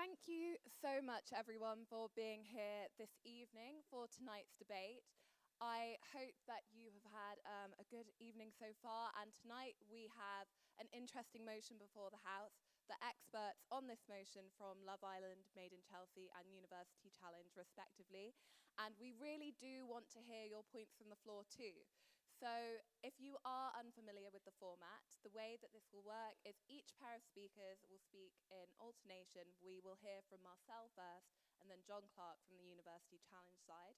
Thank you so much, everyone, for being here this evening for tonight's debate. I hope that you have had a good evening so far, and tonight we have an interesting motion before the House. The experts on this motion from Love Island, Made in Chelsea, and University Challenge, respectively. And we really do want to hear your points from the floor too. So if you are unfamiliar with the format, the way that this will work is each pair of speakers will speak in alternation. We will hear from Marcel first, and then John Clark from the University Challenge side.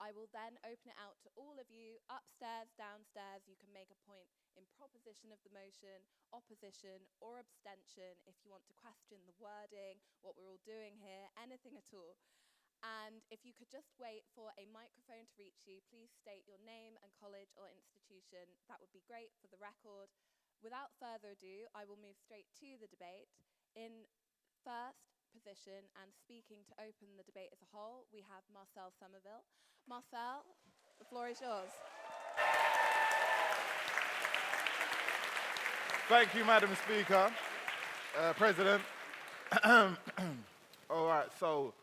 I will then open it out to all of you, upstairs, downstairs. You can make a point in proposition of the motion, opposition, or abstention if you want to question the wording, what we're all doing here, anything at all. And if you could just wait for a microphone to reach you, please state your name and college or institution. That would be great for the record. Without further ado, I will move straight to the debate. In first position and speaking to open the debate as a whole, we have Marcel Somerville. Marcel, the floor is yours. Thank you, Madam Speaker, President. All right, so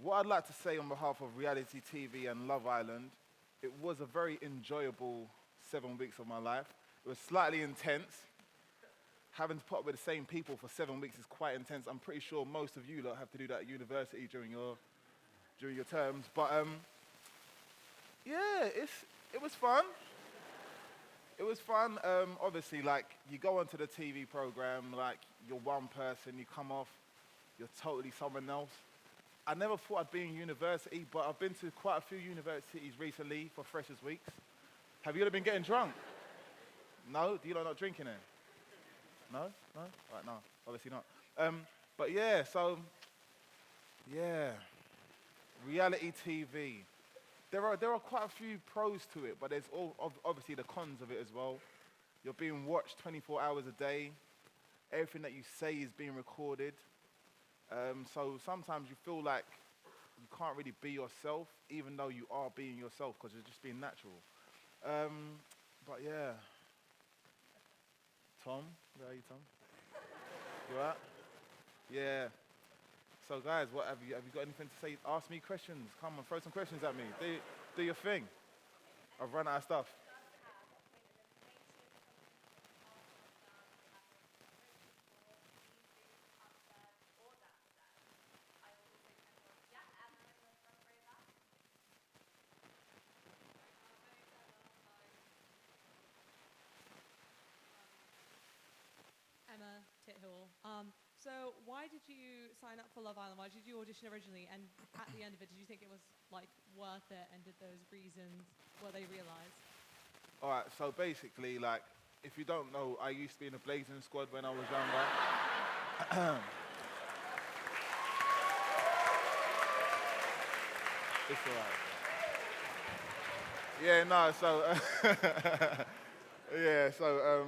what I'd like to say on behalf of reality TV and Love Island, it was a very enjoyable 7 weeks of my life. It was slightly intense. Having to put up with the same people for 7 weeks is quite intense. I'm pretty sure most of you lot have to do that at university during your terms. But yeah, it was fun. It was fun. Obviously, like, you go onto the TV program, like, you're one person, you come off, you're totally someone else. I never thought I'd be in university, but I've been to quite a few universities recently for Freshers' Weeks. Have you ever been getting drunk? No? Do you lot not drinking it? No? No? Right, no, obviously not. But yeah, so, yeah, reality TV. There are quite a few pros to it, but there's obviously the cons of it as well. You're being watched 24 hours a day. Everything that you say is being recorded. So sometimes you feel like you can't really be yourself, even though you are being yourself, because you're just being natural. But yeah. Tom, where are you, Tom? You alright? Yeah. So guys, what have you got anything to say? Ask me questions. Come on, throw some questions at me. Do your thing. I've run out of stuff. Emma Tithall. So why did you sign up for Love Island? Why did you audition originally? And at the end of it, did you think it was like worth it? And did those reasons, were they realised? All right, so basically, like, if you don't know, I used to be in the Blazing Squad when I was younger. It's all right. Yeah, no, so, yeah, so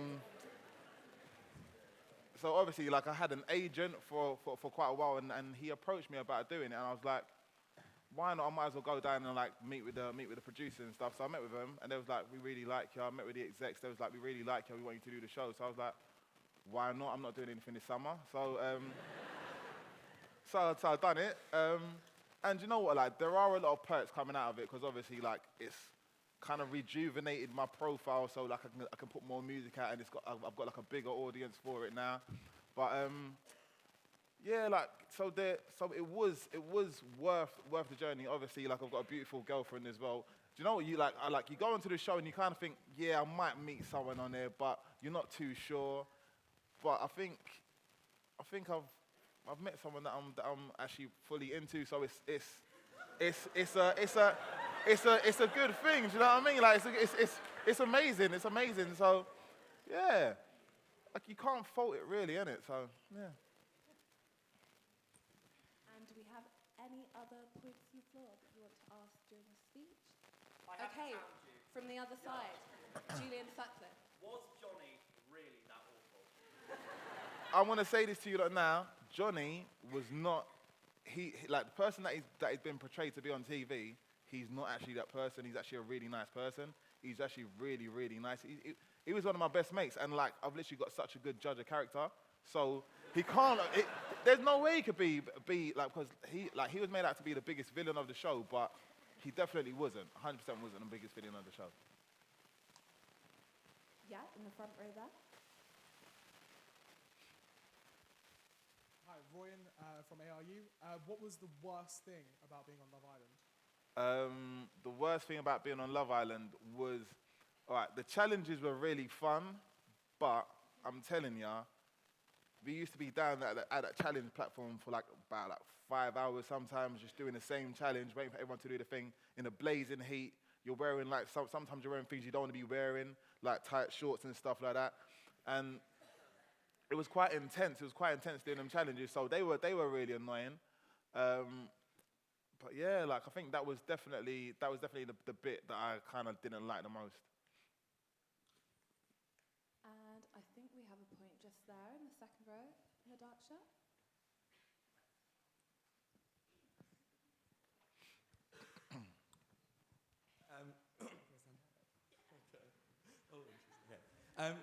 obviously, like, I had an agent for quite a while, and he approached me about doing it, and I was like, why not? I might as well go down and like meet with the producer and stuff. So I met with them, and they was like, we really like you. I met with the execs. They was like, we really like you. We want you to do the show. So I was like, why not? I'm not doing anything this summer. So so I done it. And you know what? Like, there are a lot of perks coming out of it, because obviously, like, it's kind of rejuvenated my profile. So like, I can put more music out, and I've got like a bigger audience for it now. But yeah, like, so it was worth the journey. Obviously, like, I've got a beautiful girlfriend as well. Do you know what you like? You go into the show and you kind of think, yeah, I might meet someone on there, but you're not too sure. But I think I've met someone that I'm actually fully into. So it's a good thing. Do you know what I mean? Like, it's amazing. It's amazing. So yeah, like, you can't fault it really, innit? So yeah. Do we have any other points on the floor that you want to ask during the speech? Okay, from the other side, Julian Sutcliffe. Was Johnny really that awful? I want to say this to you lot now. Johnny was not. Like, the person that he's been portrayed to be on TV. He's not actually that person. He's actually a really nice person. He's actually really, really nice. He was one of my best mates, and like, I've literally got such a good judge of character. So He can't. There's no way he could be like, because he was made out to be the biggest villain of the show, but he definitely wasn't. 100% wasn't the biggest villain of the show. Yeah, in the front row there. Hi, Royan from ARU. What was the worst thing about being on Love Island? The worst thing about being on Love Island was, all right, the challenges were really fun, but I'm telling ya, we used to be down at that challenge platform for about 5 hours sometimes, just doing the same challenge, waiting for everyone to do the thing in the blazing heat. You're wearing sometimes you're wearing things you don't want to be wearing, like tight shorts and stuff like that. And it was quite intense. It was quite intense doing them challenges. So they were really annoying. But yeah, I think that was definitely the bit that I kind of didn't like the most. And I think we have a point just there in the second row in the dark shirt.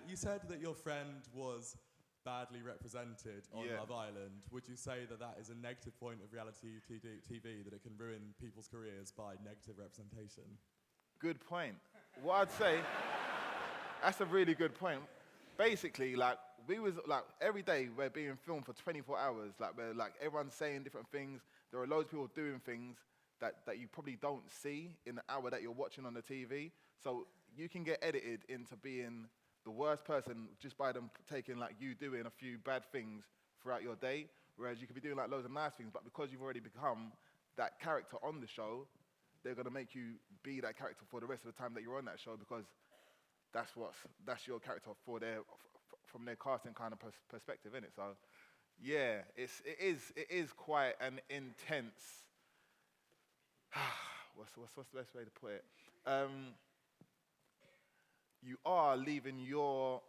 You said that your friend was badly represented on Yeah. Love Island. Would you say that that is a negative point of reality TV, that it can ruin people's careers by negative representation? Good point. What I'd say, that's a really good point. Basically, we was every day we're being filmed for 24 hours. We're everyone's saying different things. There are loads of people doing things that you probably don't see in the hour that you're watching on the TV. So you can get edited into being the worst person just by them taking you doing a few bad things throughout your day, whereas you could be doing loads of nice things, but because you've already become that character on the show, they're gonna make you be that character for the rest of the time that you're on that show, because that's your character from their casting kind of perspective, innit? So yeah, it is quite an intense. What's the best way to put it? You are leaving your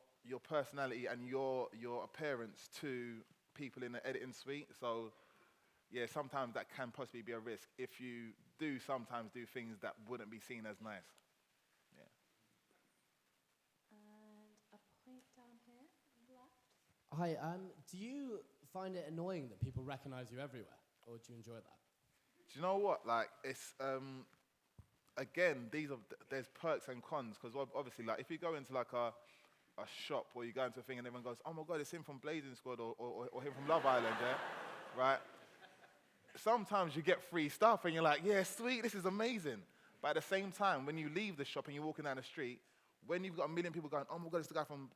personality and your appearance to people in the editing suite. So yeah, sometimes that can possibly be a risk if you do sometimes do things that wouldn't be seen as nice. Yeah. And a point down here on the left. Hi, do you find it annoying that people recognize you everywhere, or do you enjoy that? Do you know what? It's again, there's perks and cons, because obviously, if you go into a shop or you go into a thing and everyone goes, "Oh my God, it's him from Blazing Squad or him from Love Island," yeah, right? Sometimes you get free stuff and you're like, "Yeah, sweet, this is amazing." But at the same time, when you leave the shop and you're walking down the street, when you've got a million people going, "Oh my God, it's the guy from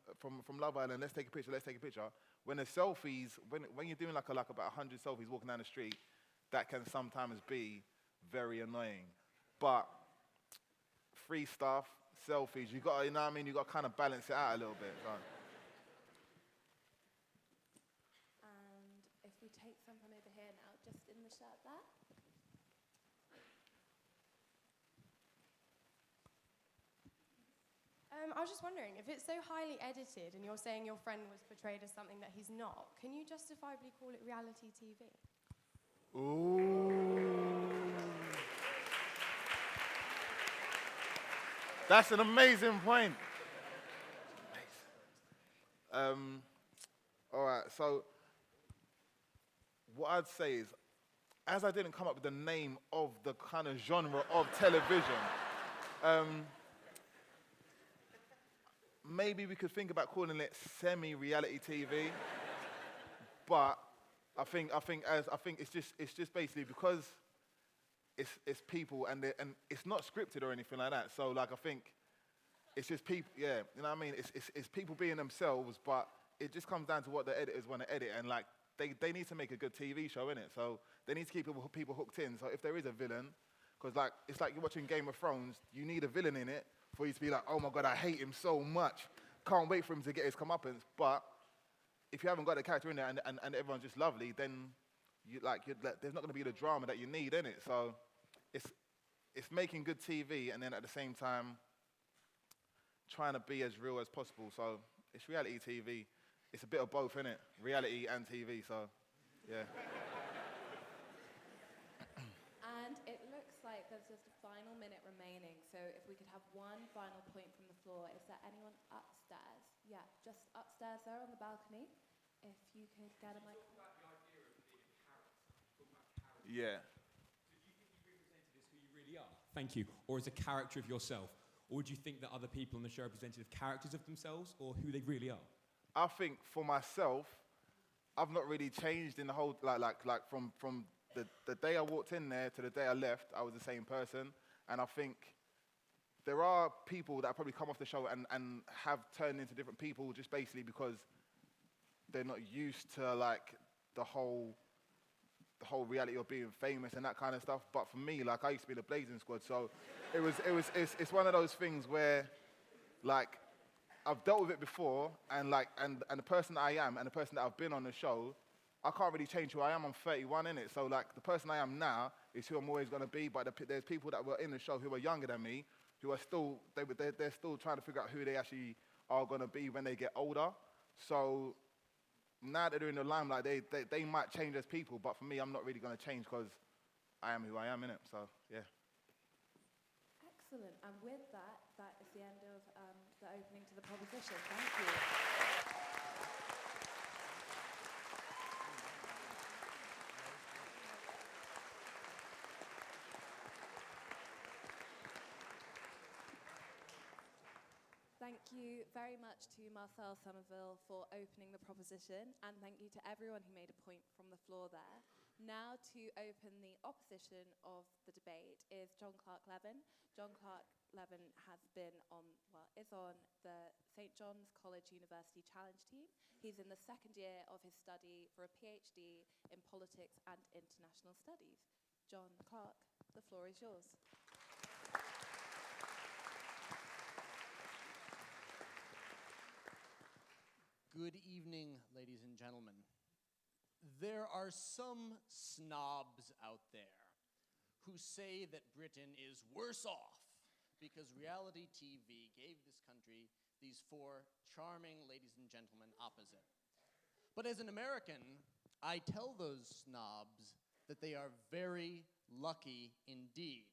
Love Island, let's take a picture, let's take a picture." When the selfies, when you're doing about 100 selfies walking down the street, that can sometimes be very annoying. But free stuff, selfies, you got to kind of balance it out a little bit. So. And if we take some from over here now, just in the shirt there. I was just wondering, if it's so highly edited and you're saying your friend was portrayed as something that he's not, can you justifiably call it reality TV? Ooh. That's an amazing point. All right, so what I'd say is, as I didn't come up with the name of the kind of genre of television, maybe we could think about calling it semi-reality TV. But I think it's just basically because it's people and it's not scripted or anything like that. So I think it's just people. Yeah, you know what I mean. It's people being themselves, but it just comes down to what the editors want to edit, and they need to make a good TV show, innit? So they need to keep people hooked in. So if there is a villain, because it's like you're watching Game of Thrones, you need a villain in it for you to be like, "Oh my God, I hate him so much. Can't wait for him to get his comeuppance." But if you haven't got the character in there and everyone's just lovely, then there's not going to be the drama that you need, innit? So it's making good TV and then at the same time trying to be as real as possible. So it's reality TV. It's a bit of both, innit? Reality and TV, so yeah. And it looks like there's just a final minute remaining. So if we could have one final point from the floor. Is there anyone upstairs? Yeah, just upstairs there on the balcony. if you could get a mic. Yeah. Is who you really are? Thank you. Or as a character of yourself? Or do you think that other people on the show are representative characters of themselves or who they really are? I think for myself, I've not really changed in the whole, like from the day I walked in there to the day I left, I was the same person. And I think there are people that probably come off the show and have turned into different people just basically because they're not used to like the whole reality of being famous and that kind of stuff. But for me, like I used to be in the Blazing Squad, so it's one of those things where like I've dealt with it before, and the person that I am and the person that I've been on the show, I can't really change who I am. I'm 31 in it, so like the person I am now is who I'm always going to be. But there's people that were in the show who are younger than me, who are still they're still trying to figure out who they actually are going to be when they get older. So now that they're in the limelight, they might change as people, but for me, I'm not really going to change because I am who I am, innit? So, yeah. Excellent. And with that, that is the end of the opening to the proposition. Thank you. Thank you very much to Marcel Somerville for opening the proposition, and thank you to everyone who made a point from the floor there. Now to open the opposition of the debate is John Clark-Levin. John Clark-Levin is on the St. John's College University Challenge team. He's in the second year of his study for a PhD in politics and international studies. John Clark, the floor is yours. Good evening, ladies and gentlemen. There are some snobs out there who say that Britain is worse off because reality TV gave this country these four charming ladies and gentlemen opposite. But as an American, I tell those snobs that they are very lucky indeed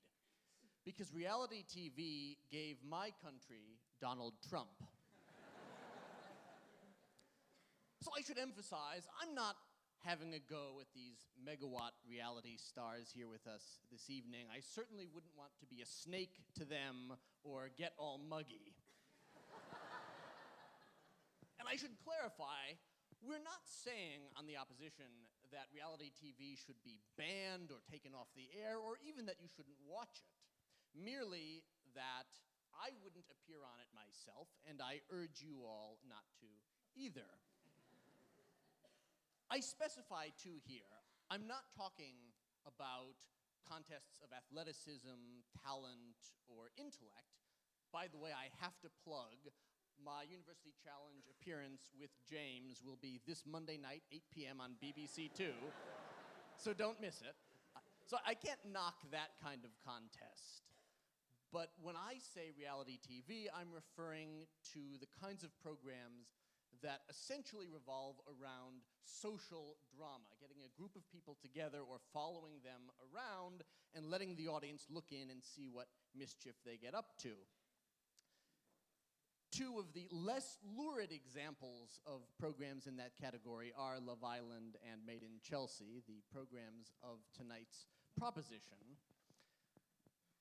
because reality TV gave my country Donald Trump. So I should emphasize, I'm not having a go at these megawatt reality stars here with us this evening. I certainly wouldn't want to be a snake to them or get all muggy. And I should clarify, we're not saying on the opposition that reality TV should be banned or taken off the air or even that you shouldn't watch it. Merely that I wouldn't appear on it myself, and I urge you all not to either. I specify, too, here, I'm not talking about contests of athleticism, talent, or intellect. By the way, I have to plug my University Challenge appearance with James will be this Monday night, 8 p.m. on BBC Two, so don't miss it. So I can't knock that kind of contest. But when I say reality TV, I'm referring to the kinds of programs that essentially revolve around social drama, getting a group of people together or following them around and letting the audience look in and see what mischief they get up to. Two of the less lurid examples of programs in that category are Love Island and Made in Chelsea, the programs of tonight's proposition.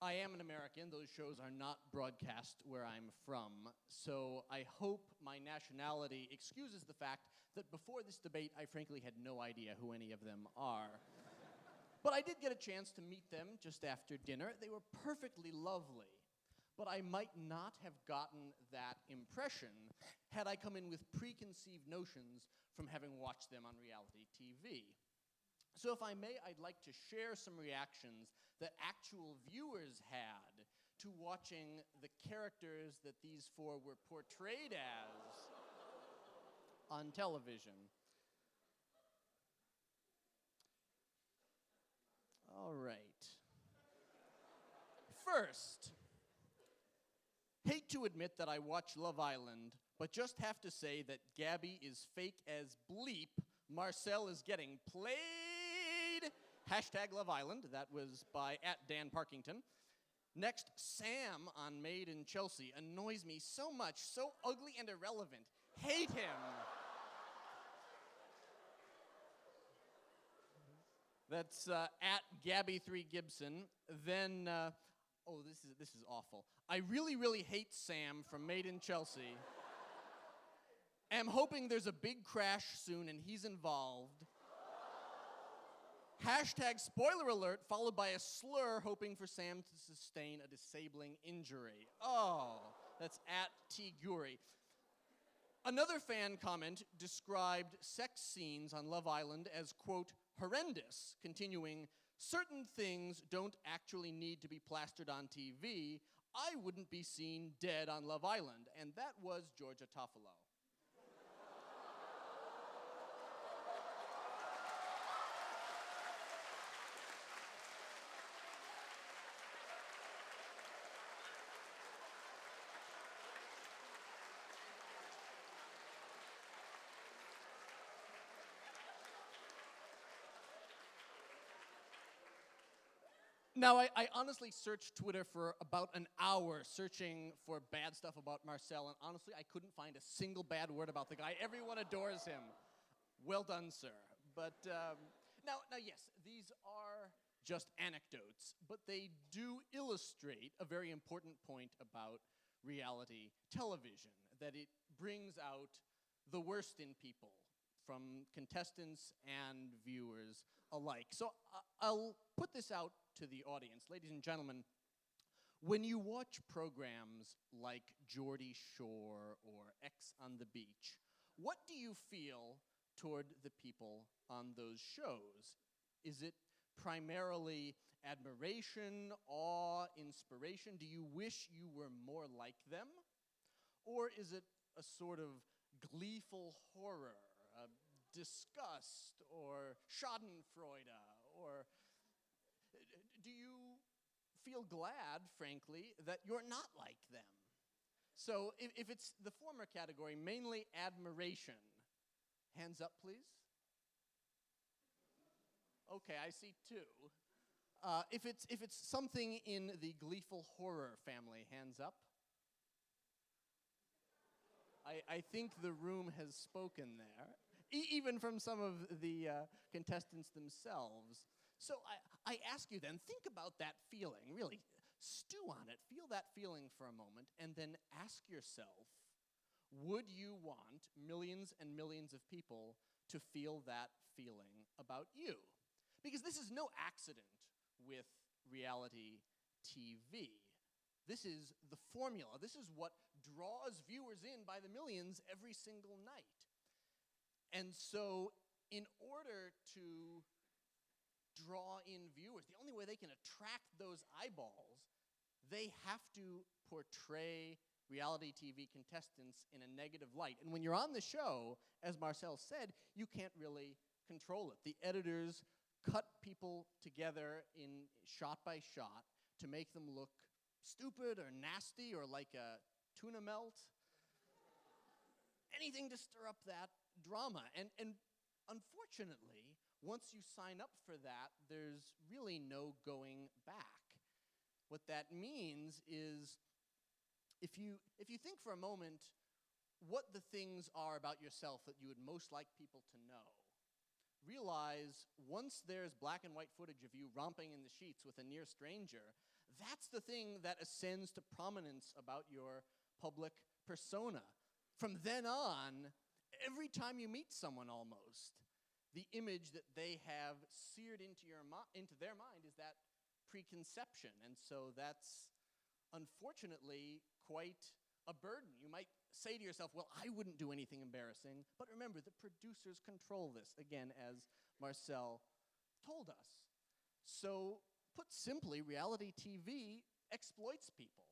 I am an American. Those shows are not broadcast where I'm from, so I hope my nationality excuses the fact that before this debate, I frankly had no idea who any of them are. But I did get a chance to meet them just after dinner. They were perfectly lovely, but I might not have gotten that impression had I come in with preconceived notions from having watched them on reality TV. So if I may, I'd like to share some reactions that actual viewers had to watching the characters that these four were portrayed as on television. All right. First, hate to admit that I watch Love Island, but just have to say that Gabby is fake as bleep. Marcel is getting played. Hashtag Love Island. That was by @DanParkington. Next, Sam on Made in Chelsea annoys me so much, so ugly and irrelevant. Hate him. That's at Gabby3Gibson. Then, this is awful. I really, really hate Sam from Made in Chelsea. Am hoping there's a big crash soon and he's involved. Hashtag spoiler alert, followed by a slur, hoping for Sam to sustain a disabling injury. Oh, that's at T. Guri. Another fan comment described sex scenes on Love Island as, quote, horrendous, continuing, certain things don't actually need to be plastered on TV. I wouldn't be seen dead on Love Island. And that was Georgia Toffolo. Now, I honestly searched Twitter for about an hour searching for bad stuff about Marcel, and honestly, I couldn't find a single bad word about the guy. Everyone adores him. Well done, sir. But now, yes, these are just anecdotes, but they do illustrate a very important point about reality television, that it brings out the worst in people, from contestants and viewers alike. So I'll put this out to the audience. Ladies and gentlemen, when you watch programs like Geordie Shore or X on the Beach, what do you feel toward the people on those shows? Is it primarily admiration, awe, inspiration? Do you wish you were more like them? Or is it a sort of gleeful horror, disgust, or schadenfreude, or do you feel glad, frankly, that you're not like them? So if it's the former category, mainly admiration, hands up, please. Okay, I see two. If it's something in the gleeful horror family, hands up. I think the room has spoken there, even from some of the contestants themselves. So I ask you then, think about that feeling, really stew on it, feel that feeling for a moment, and then ask yourself, would you want millions and millions of people to feel that feeling about you? Because this is no accident with reality TV. This is the formula. This is what draws viewers in by the millions every single night. And so in order to draw in viewers, the only way they can attract those eyeballs, they have to portray reality TV contestants in a negative light. And when you're on the show, as Marcel said, you can't really control it. The editors cut people together in shot by shot to make them look stupid or nasty or like a tuna melt. Anything to stir up that drama. And unfortunately, once you sign up for that, there's really no going back. What that means is, if you think for a moment what the things are about yourself that you would most like people to know, realize once there's black and white footage of you romping in the sheets with a near stranger, that's the thing that ascends to prominence about your public persona. From then on, every time you meet someone almost, the image that they have seared into their mind is that preconception. And so that's unfortunately quite a burden. You might say to yourself, well, I wouldn't do anything embarrassing. But remember, the producers control this, again, as Marcel told us. So put simply, reality TV exploits people.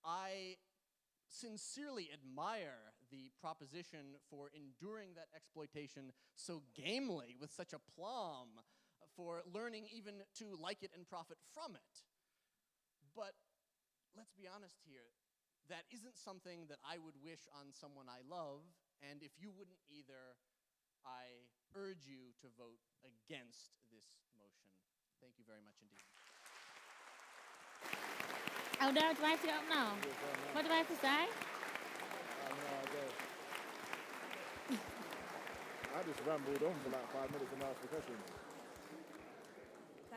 I sincerely admire the proposition for enduring that exploitation so gamely, with such aplomb, for learning even to like it and profit from it. But let's be honest here, that isn't something that I would wish on someone I love, and if you wouldn't either, I urge you to vote against this motion. Thank you very much indeed. Elder, do I have to go? No. What do I have to say? I have no idea. I just rambled on for like 5 minutes and asked the questions.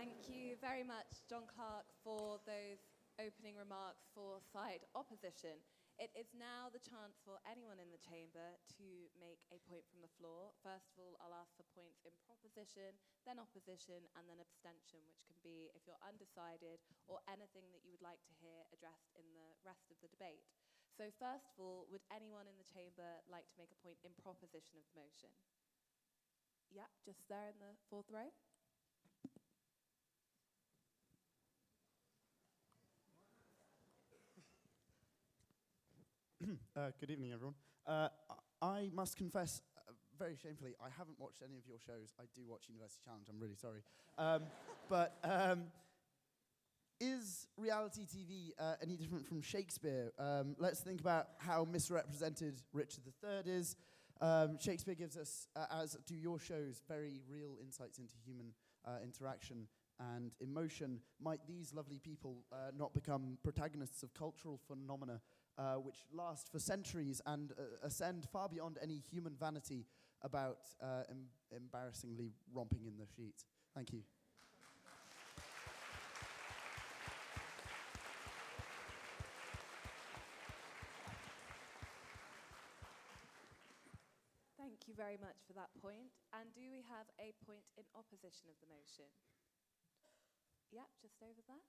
Thank you very much, John Clark, for those opening remarks for side opposition. It is now the chance for anyone in the chamber to make a point from the floor. First of all, I'll ask for points in proposition, then opposition, and then abstention, which can be if you're undecided or anything that you would like to hear addressed in the rest of the debate. So first of all, would anyone in the chamber like to make a point in proposition of the motion? Yeah, just there in the fourth row. Good evening, everyone. I must confess, very shamefully, I haven't watched any of your shows. I do watch University Challenge, I'm really sorry. But is reality TV any different from Shakespeare? Let's think about how misrepresented Richard III is. Shakespeare gives us, as do your shows, very real insights into human interaction and emotion. Might these lovely people not become protagonists of cultural phenomena which last for centuries and ascend far beyond any human vanity about embarrassingly romping in the sheets? Thank you. Thank you very much for that point. And do we have a point in opposition of the motion? Yep, just over there.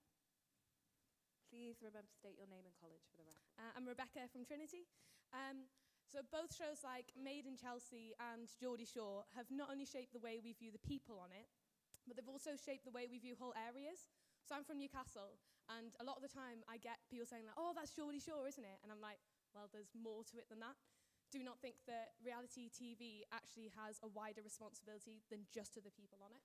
Please remember to state your name and college for the record. I'm Rebecca from Trinity. So both shows like Made in Chelsea and Geordie Shore have not only shaped the way we view the people on it, but they've also shaped the way we view whole areas. So I'm from Newcastle, and a lot of the time I get people saying that, oh, that's Geordie Shore, isn't it? And I'm like, well, there's more to it than that. Do not think that reality TV actually has a wider responsibility than just to the people on it.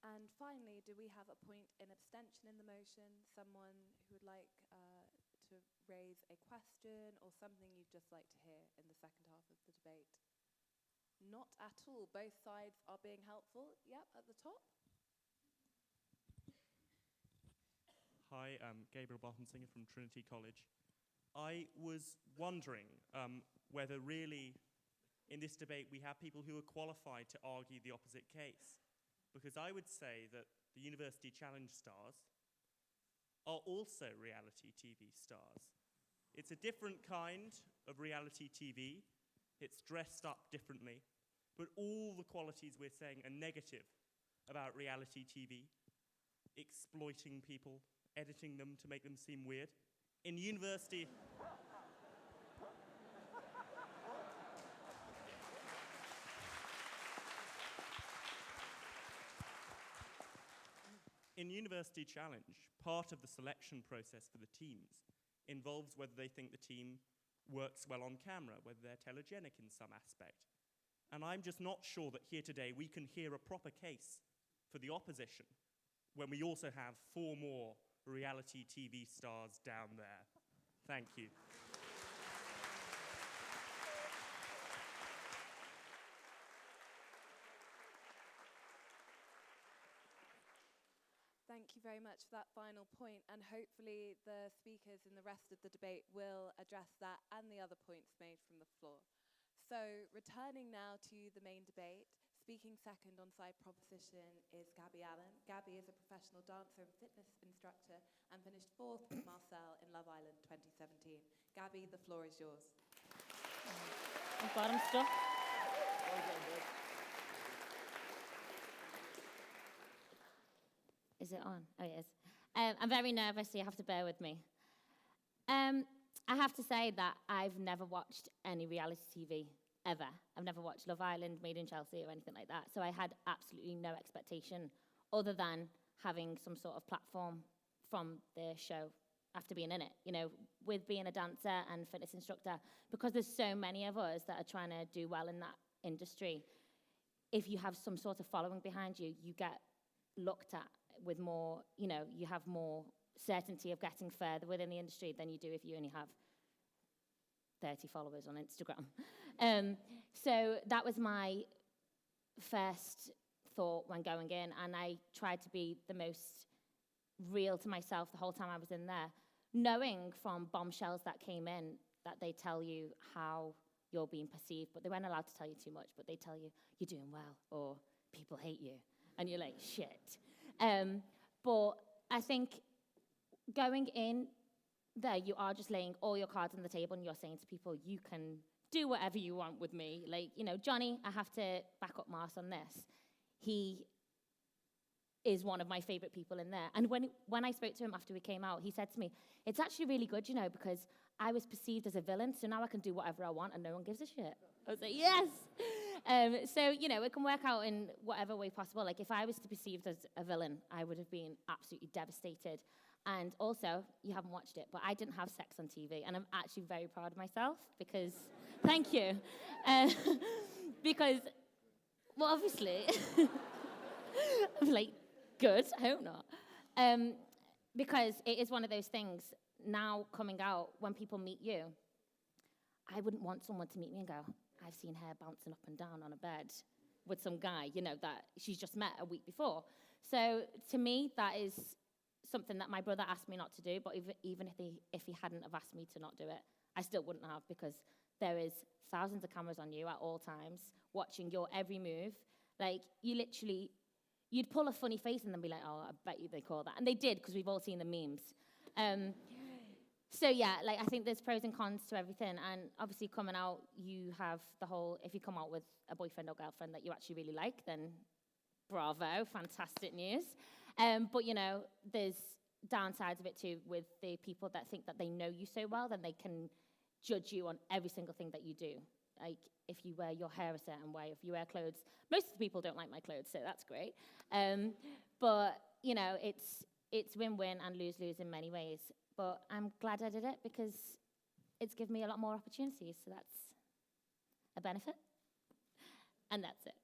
And finally, do we have a point in abstention in the motion? Someone who would like to raise a question or something you'd just like to hear in the second half of the debate? Not at all. Both sides are being helpful. Yep, at the top. Hi, I'm Gabriel Barton-Singer from Trinity College. I was wondering whether really in this debate we have people who are qualified to argue the opposite case. Because I would say that the University Challenge stars are also reality TV stars. It's a different kind of reality TV. It's dressed up differently. But all the qualities we're saying are negative about reality TV, exploiting people, editing them to make them seem weird. In university... In University Challenge, part of the selection process for the teams involves whether they think the team works well on camera, whether they're telegenic in some aspect. And I'm just not sure that here today we can hear a proper case for the opposition when we also have 4 more reality TV stars down there. Thank you. Thank you very much for that final point, and hopefully the speakers in the rest of the debate will address that and the other points made from the floor. So, returning now to the main debate, speaking second on side proposition is Gabby Allen. Gabby is a professional dancer and fitness instructor and finished 4th with Marcel in Love Island 2017. Gabby, the floor is yours. Bottom stuff. Is it on? Oh, it is. I'm very nervous, so you have to bear with me. I have to say that I've never watched any reality TV, ever. I've never watched Love Island, Made in Chelsea, or anything like that. So I had absolutely no expectation other than having some sort of platform from the show after being in it. You know, with being a dancer and fitness instructor, because there's so many of us that are trying to do well in that industry, if you have some sort of following behind you, you get looked at with more, you know, you have more certainty of getting further within the industry than you do if you only have 30 followers on Instagram. So that was my first thought when going in, and I tried to be the most real to myself the whole time I was in there. knowing from bombshells that came in that they tell you how you're being perceived, but they weren't allowed to tell you too much, but they tell you you're doing well or people hate you. And you're like, shit. But I think going in there, you are just laying all your cards on the table and you're saying to people, you can do whatever you want with me. Like, you know, Johnny, I have to back up Mars on this. He is one of my favorite people in there. And when I spoke to him after we came out, he said to me, it's actually really good, you know, because I was perceived as a villain, so now I can do whatever I want and no one gives a shit. I was like, yes! So, you know, it can work out in whatever way possible. Like, if I was to be perceived as a villain, I would have been absolutely devastated. And also, you haven't watched it, but I didn't have sex on TV, and I'm actually very proud of myself because, thank you. Because, well, obviously, I'm like, good, I hope not. Because it is one of those things, now coming out, when people meet you, I wouldn't want someone to meet me and go, I've seen her bouncing up and down on a bed with some guy, you know, that she's just met a week before. So to me, that is something that my brother asked me not to do, but even if he hadn't have asked me to not do it, I still wouldn't have, because there is thousands of cameras on you at all times, watching your every move. Like, you literally, you'd pull a funny face and then be like, oh, I bet you they call that. And they did, because we've all seen the memes. So yeah, like, I think there's pros and cons to everything. And obviously coming out, you have the whole, if you come out with a boyfriend or girlfriend that you actually really like, then bravo, fantastic news. But, you know, there's downsides of it too, with the people that think that they know you so well, then they can judge you on every single thing that you do. Like, if you wear your hair a certain way, if you wear clothes. Most of the people don't like my clothes, so that's great. But, you know, it's win-win and lose-lose in many ways. But I'm glad I did it because it's given me a lot more opportunities, so that's a benefit. And that's it.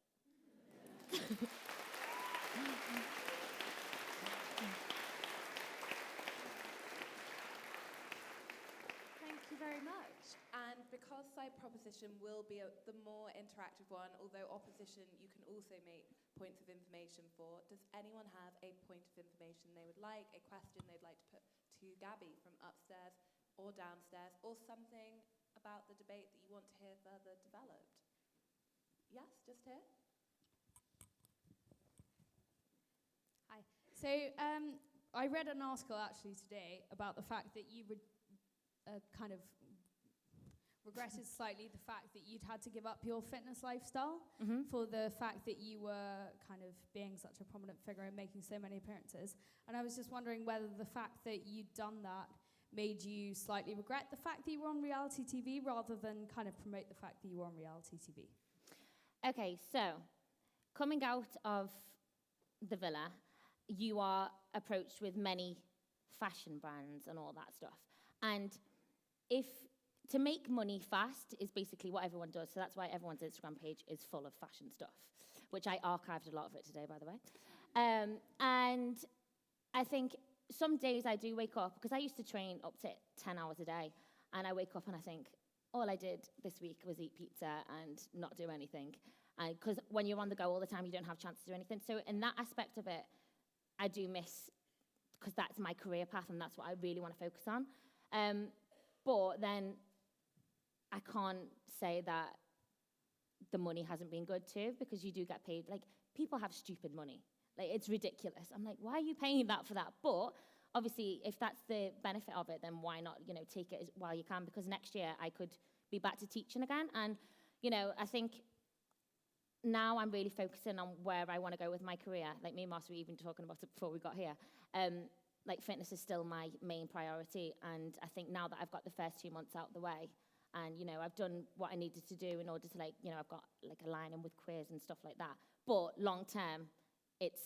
Thank you very much. And because side proposition will be the more interactive one, although opposition you can also make points of information for, does anyone have a point of information they would like, a question they'd like to put to Gabby from upstairs or downstairs, or something about the debate that you want to hear further developed? Yes, just here. Hi. So I read an article actually today about the fact that you kind of regretted slightly the fact that you'd had to give up your fitness lifestyle for the fact that you were kind of being such a prominent figure and making so many appearances. And I was just wondering whether the fact that you'd done that made you slightly regret the fact that you were on reality TV rather than kind of promote the fact that you were on reality TV. Okay, so coming out of the villa, you are approached with many fashion brands and all that stuff. And to make money fast is basically what everyone does. So that's why everyone's Instagram page is full of fashion stuff, which I archived a lot of it today, by the way. And I think some days I do wake up, because I used to train up to 10 hours a day, and I wake up and I think, all I did this week was eat pizza and not do anything. Because when you're on the go all the time, you don't have a chance to do anything. So in that aspect of it, I do miss, because that's my career path and that's what I really want to focus on. But then I can't say that the money hasn't been good too, because you do get paid. Like, people have stupid money. Like, it's ridiculous. I'm like, why are you paying that for that? But obviously, if that's the benefit of it, then why not, you know, take it while you can? Because next year I could be back to teaching again. And, you know, I think now I'm really focusing on where I want to go with my career. Like, me and Marcia were even talking about it before we got here. Like, fitness is still my main priority. And I think now that I've got the first 2 months out the way, and, you know, I've done what I needed to do in order to, like, you know, I've got, like, a line-in with quiz and stuff like that. But long term,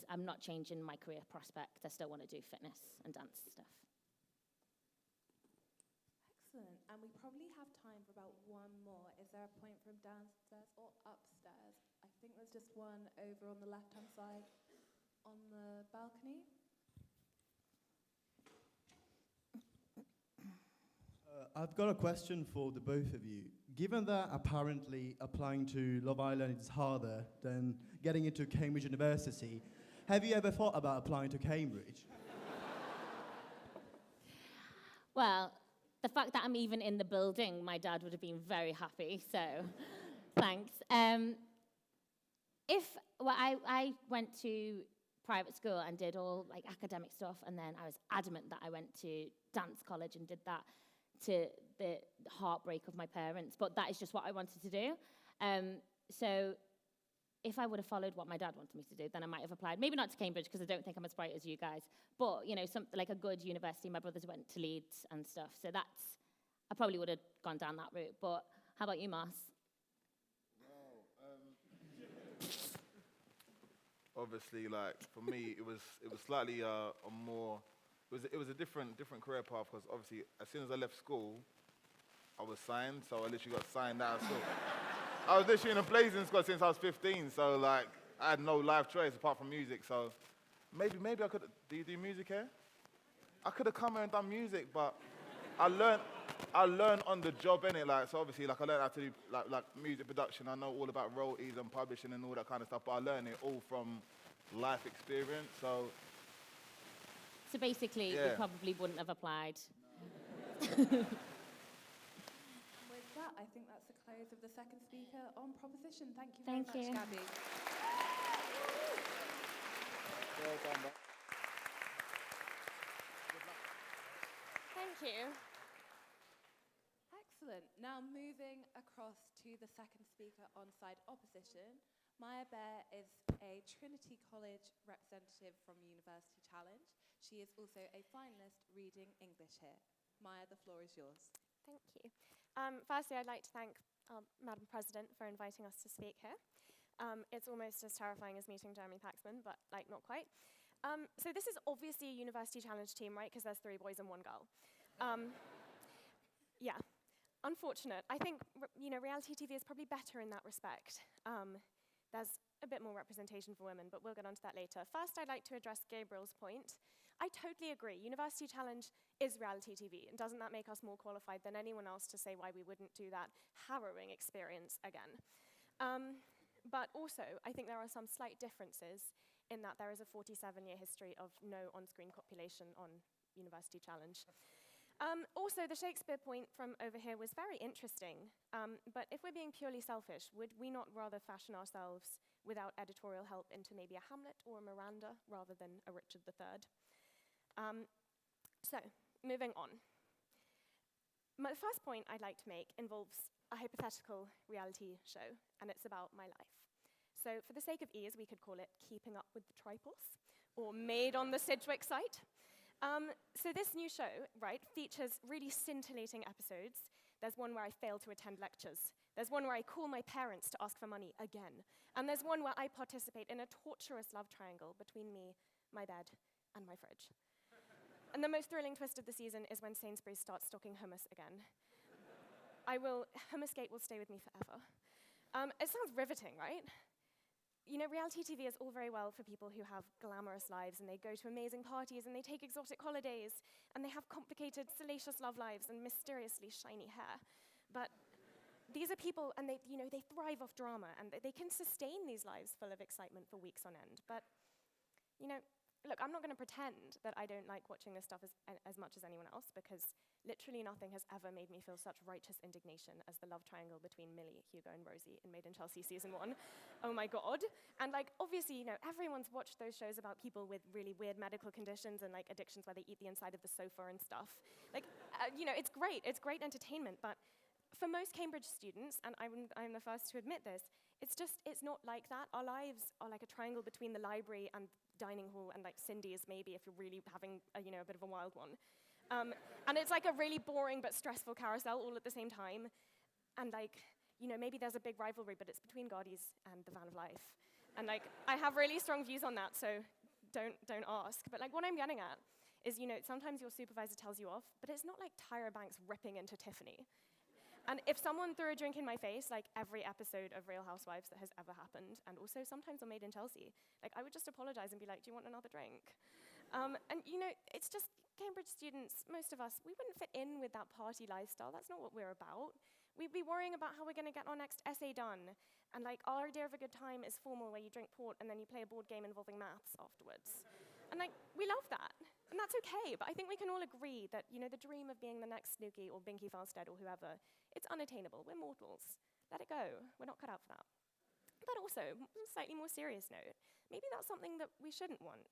I'm not changing my career prospect. I still want to do fitness and dance stuff. Excellent. And we probably have time for about one more. Is there a point from downstairs or upstairs? I think there's just one over on the left-hand side on the balcony. I've got a question for the both of you. Given that apparently applying to Love Island is harder than getting into Cambridge University, have you ever thought about applying to Cambridge? Well, the fact that I'm even in the building, my dad would have been very happy, so thanks. I went to private school and did all like academic stuff, and then I was adamant that I went to dance college and did that to the heartbreak of my parents, but that is just what I wanted to do. So if I would have followed what my dad wanted me to do, then I might have applied. Maybe not to Cambridge, because I don't think I'm as bright as you guys, but, you know, like a good university. My brothers went to Leeds and stuff, so I probably would have gone down that route. But how about you, Mars? Obviously, like for me, it was slightly a more it was a different career path, because obviously as soon as I left school, I was signed, so I literally got signed out of school. I was literally in a blazing squad since I was 15, so like I had no life choice apart from music. So maybe I could. Do you do music here? I could have come here and done music, but I learned on the job, innit? Like, so obviously, like I learned how to do like music production. I know all about royalties and publishing and all that kind of stuff, but I learned it all from life experience. So basically, yeah. you probably wouldn't have applied. With that, I think that's the close of the second speaker on proposition. Thank you Thank very you. much, Gabby. Well done, bro. Thank you. Excellent. Now moving across to the second speaker on side opposition. Maya Bear is a Trinity College representative from University Challenge. She is also a finalist reading English here. Maya, the floor is yours. Thank you. Firstly, I'd like to thank Madam President for inviting us to speak here. It's almost as terrifying as meeting Jeremy Paxman, but like not quite. So this is obviously a University Challenge team, right? Because there's 3 boys and 1 girl. Yeah, unfortunate. I think reality TV is probably better in that respect. There's a bit more representation for women, but we'll get onto that later. First, I'd like to address Gabriel's point. I totally agree. University Challenge is reality TV, and doesn't that make us more qualified than anyone else to say why we wouldn't do that harrowing experience again? But also, I think there are some slight differences in that there is a 47-year history of no on-screen copulation on University Challenge. Also, the Shakespeare point from over here was very interesting, but if we're being purely selfish, would we not rather fashion ourselves without editorial help into maybe a Hamlet or a Miranda rather than a Richard III? So, moving on. The first point I'd like to make involves a hypothetical reality show, and it's about my life. So, for the sake of ease, we could call it Keeping Up with the Tripos, or Made on the Sidgwick site. So this new show, right, features really scintillating episodes. There's one where I fail to attend lectures. There's one where I call my parents to ask for money again. And there's one where I participate in a torturous love triangle between me, my bed, and my fridge. And the most thrilling twist of the season is when Sainsbury's starts stocking hummus again. Hummusgate will stay with me forever. It sounds riveting, right? You know, reality TV is all very well for people who have glamorous lives and they go to amazing parties and they take exotic holidays and they have complicated, salacious love lives and mysteriously shiny hair. But these are people and they thrive off drama and they can sustain these lives full of excitement for weeks on end. But, look, I'm not going to pretend that I don't like watching this stuff as much as anyone else, because literally nothing has ever made me feel such righteous indignation as the love triangle between Millie, Hugo, and Rosie in Made in Chelsea season 1. Oh my God. And obviously, everyone's watched those shows about people with really weird medical conditions and addictions where they eat the inside of the sofa and stuff. It's great. It's great entertainment, but for most Cambridge students, and I'm the first to admit this, it's not like that. Our lives are like a triangle between the library and dining hall and Cindy's, maybe, if you're really having a bit of a wild one. And it's like a really boring but stressful carousel all at the same time. And maybe there's a big rivalry, but it's between Gaudi's and the Van of Life. And I have really strong views on that, so don't ask. But what I'm getting at is, sometimes your supervisor tells you off, but it's not like Tyra Banks ripping into Tiffany. And if someone threw a drink in my face, every episode of Real Housewives that has ever happened, and also sometimes on Made in Chelsea, I would just apologize and be like, do you want another drink? It's just Cambridge students, most of us, we wouldn't fit in with that party lifestyle. That's not what we're about. We'd be worrying about how we're going to get our next essay done. And our idea of a good time is formal, where you drink port and then you play a board game involving maths afterwards. And we love that. And that's okay, but I think we can all agree that, the dream of being the next Snooki or Binky Falstead or whoever, it's unattainable. We're mortals. Let it go. We're not cut out for that. But also, on a slightly more serious note, maybe that's something that we shouldn't want.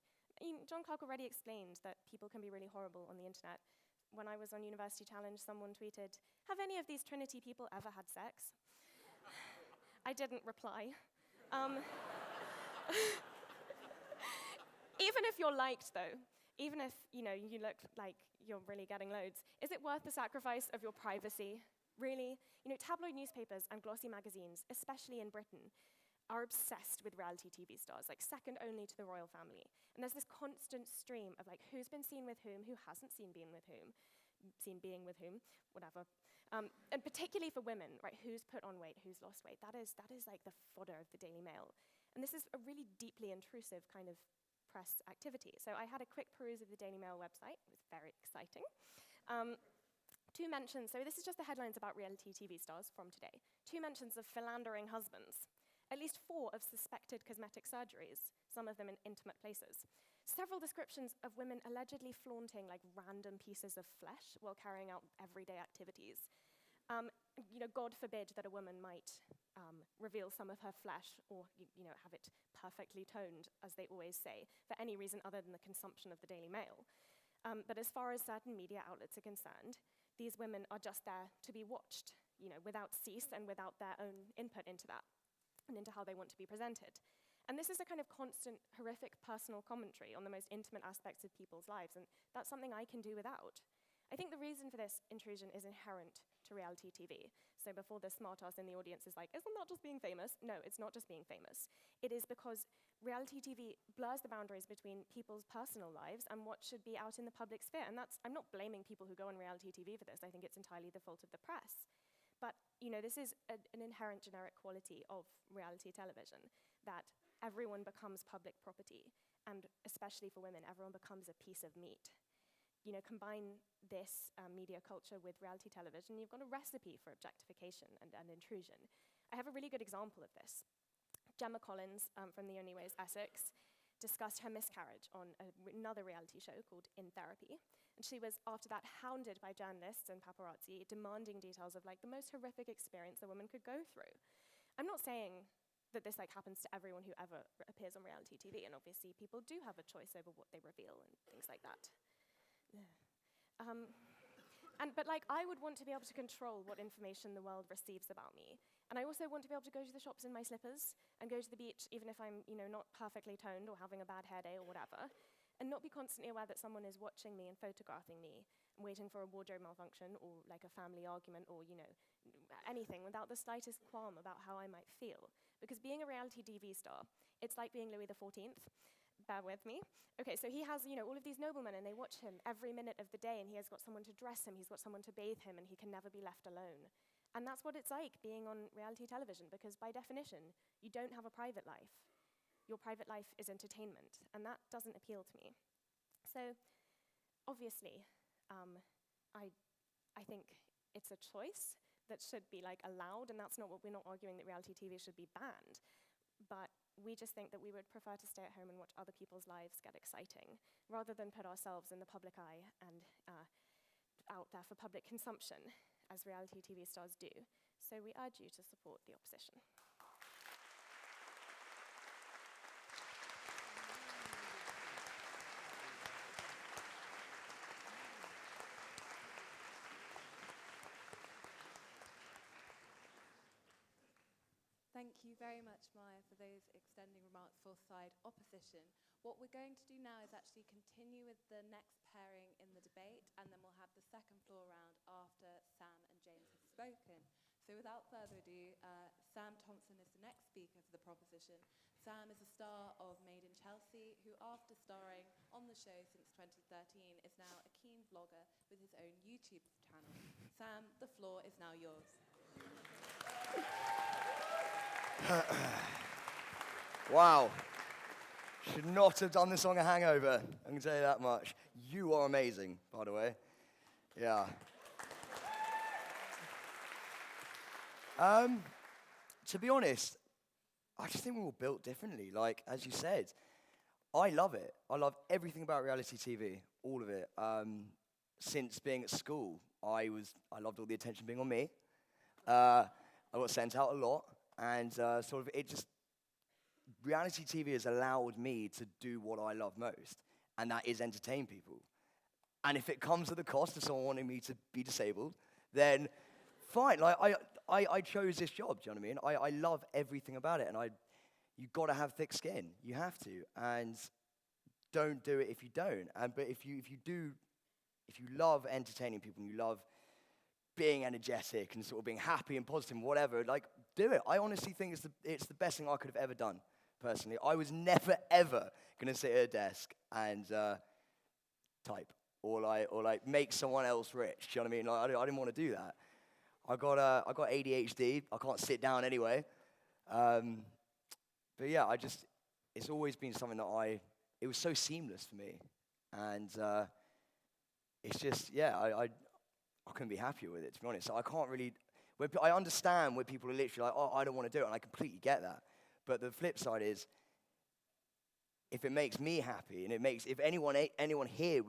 John Clark already explained that people can be really horrible on the internet. When I was on University Challenge, someone tweeted, "Have any of these Trinity people ever had sex?" I didn't reply. Even if you're liked, though, even if, you look like you're really getting loads, is it worth the sacrifice of your privacy? Really? Tabloid newspapers and glossy magazines, especially in Britain, are obsessed with reality TV stars, like second only to the royal family. And there's this constant stream of who's been seen with whom, who hasn't seen being with whom, whatever. And particularly for women, right, who's put on weight, who's lost weight. That is like the fodder of the Daily Mail. And this is a really deeply intrusive kind of press activity. So I had a quick peruse of the Daily Mail website. It was very exciting. Two mentions, so this is just the headlines about reality TV stars from today. 2 mentions of philandering husbands. At least 4 of suspected cosmetic surgeries, some of them in intimate places. Several descriptions of women allegedly flaunting random pieces of flesh while carrying out everyday activities. God forbid that a woman might reveal some of her flesh or have it perfectly toned, as they always say, for any reason other than the consumption of the Daily Mail. But as far as certain media outlets are concerned, these women are just there to be watched, without cease and without their own input into that and into how they want to be presented. And this is a kind of constant, horrific personal commentary on the most intimate aspects of people's lives, and that's something I can do without. I think the reason for this intrusion is inherent to reality TV. So before the smartass in the audience is like, isn't that just being famous? No, it's not just being famous. It is because reality TV blurs the boundaries between people's personal lives and what should be out in the public sphere. And I'm not blaming people who go on reality TV for this. I think it's entirely the fault of the press. But this is an inherent generic quality of reality television, that everyone becomes public property, and especially for women, everyone becomes a piece of meat. Combine this media culture with reality television, you've got a recipe for objectification and intrusion. I have a really good example of this. Gemma Collins from The Only Way is Essex discussed her miscarriage on another reality show called In Therapy. And she was, after that, hounded by journalists and paparazzi, demanding details of the most horrific experience a woman could go through. I'm not saying that this happens to everyone who ever appears on reality TV, and obviously people do have a choice over what they reveal and things like that. But I would want to be able to control what information the world receives about me. And I also want to be able to go to the shops in my slippers and go to the beach even if I'm, not perfectly toned or having a bad hair day or whatever, and not be constantly aware that someone is watching me and photographing me and waiting for a wardrobe malfunction or a family argument or, anything without the slightest qualm about how I might feel. Because being a reality TV star, it's like being Louis XIV. Bear with me. Okay, so he has, all of these noblemen, and they watch him every minute of the day, and he has got someone to dress him, he's got someone to bathe him, and he can never be left alone. And that's what it's like being on reality television, because by definition, you don't have a private life. Your private life is entertainment, and that doesn't appeal to me. So, obviously, I think it's a choice that should be allowed, and that's not what we're not arguing that reality TV should be banned. But we just think that we would prefer to stay at home and watch other people's lives get exciting, rather than put ourselves in the public eye and out there for public consumption, as reality TV stars do. So we urge you to support the opposition. Thank you very much, Maya, for those extending remarks for side opposition. What we're going to do now is actually continue with the next pairing in the debate, and then we'll have the second floor round after Sam and James have spoken. So without further ado, Sam Thompson is the next speaker for the proposition. Sam is a star of Made in Chelsea, who after starring on the show since 2013 is now a keen vlogger with his own YouTube channel. Sam, the floor is now yours. Wow. Should not have done this on a hangover. I can tell you that much. You are amazing, by the way. Yeah. To be honest, I just think we're all built differently. As you said, I love it. I love everything about reality TV, all of it. Since being at school, I loved all the attention being on me. I got sent out a lot, and reality TV has allowed me to do what I love most, and that is entertain people. And if it comes at the cost of someone wanting me to be disabled, then fine. Like I chose this job. Do you know what I mean? I love everything about it, and you've got to have thick skin. You have to, and don't do it if you don't. But if you love entertaining people and you love being energetic and sort of being happy and positive and whatever, like do it. I honestly think it's the best thing I could have ever done. Personally, I was never ever gonna sit at a desk and type or make someone else rich. Do you know what I mean? Like, I didn't want to do that. I got ADHD. I can't sit down anyway. But yeah, it's always been something that it was so seamless for me, and it's just I couldn't be happier with it, to be honest. So I can't really. I understand where people are literally like, oh, I don't want to do it, and I completely get that. But the flip side is, if it makes me happy, and if anyone here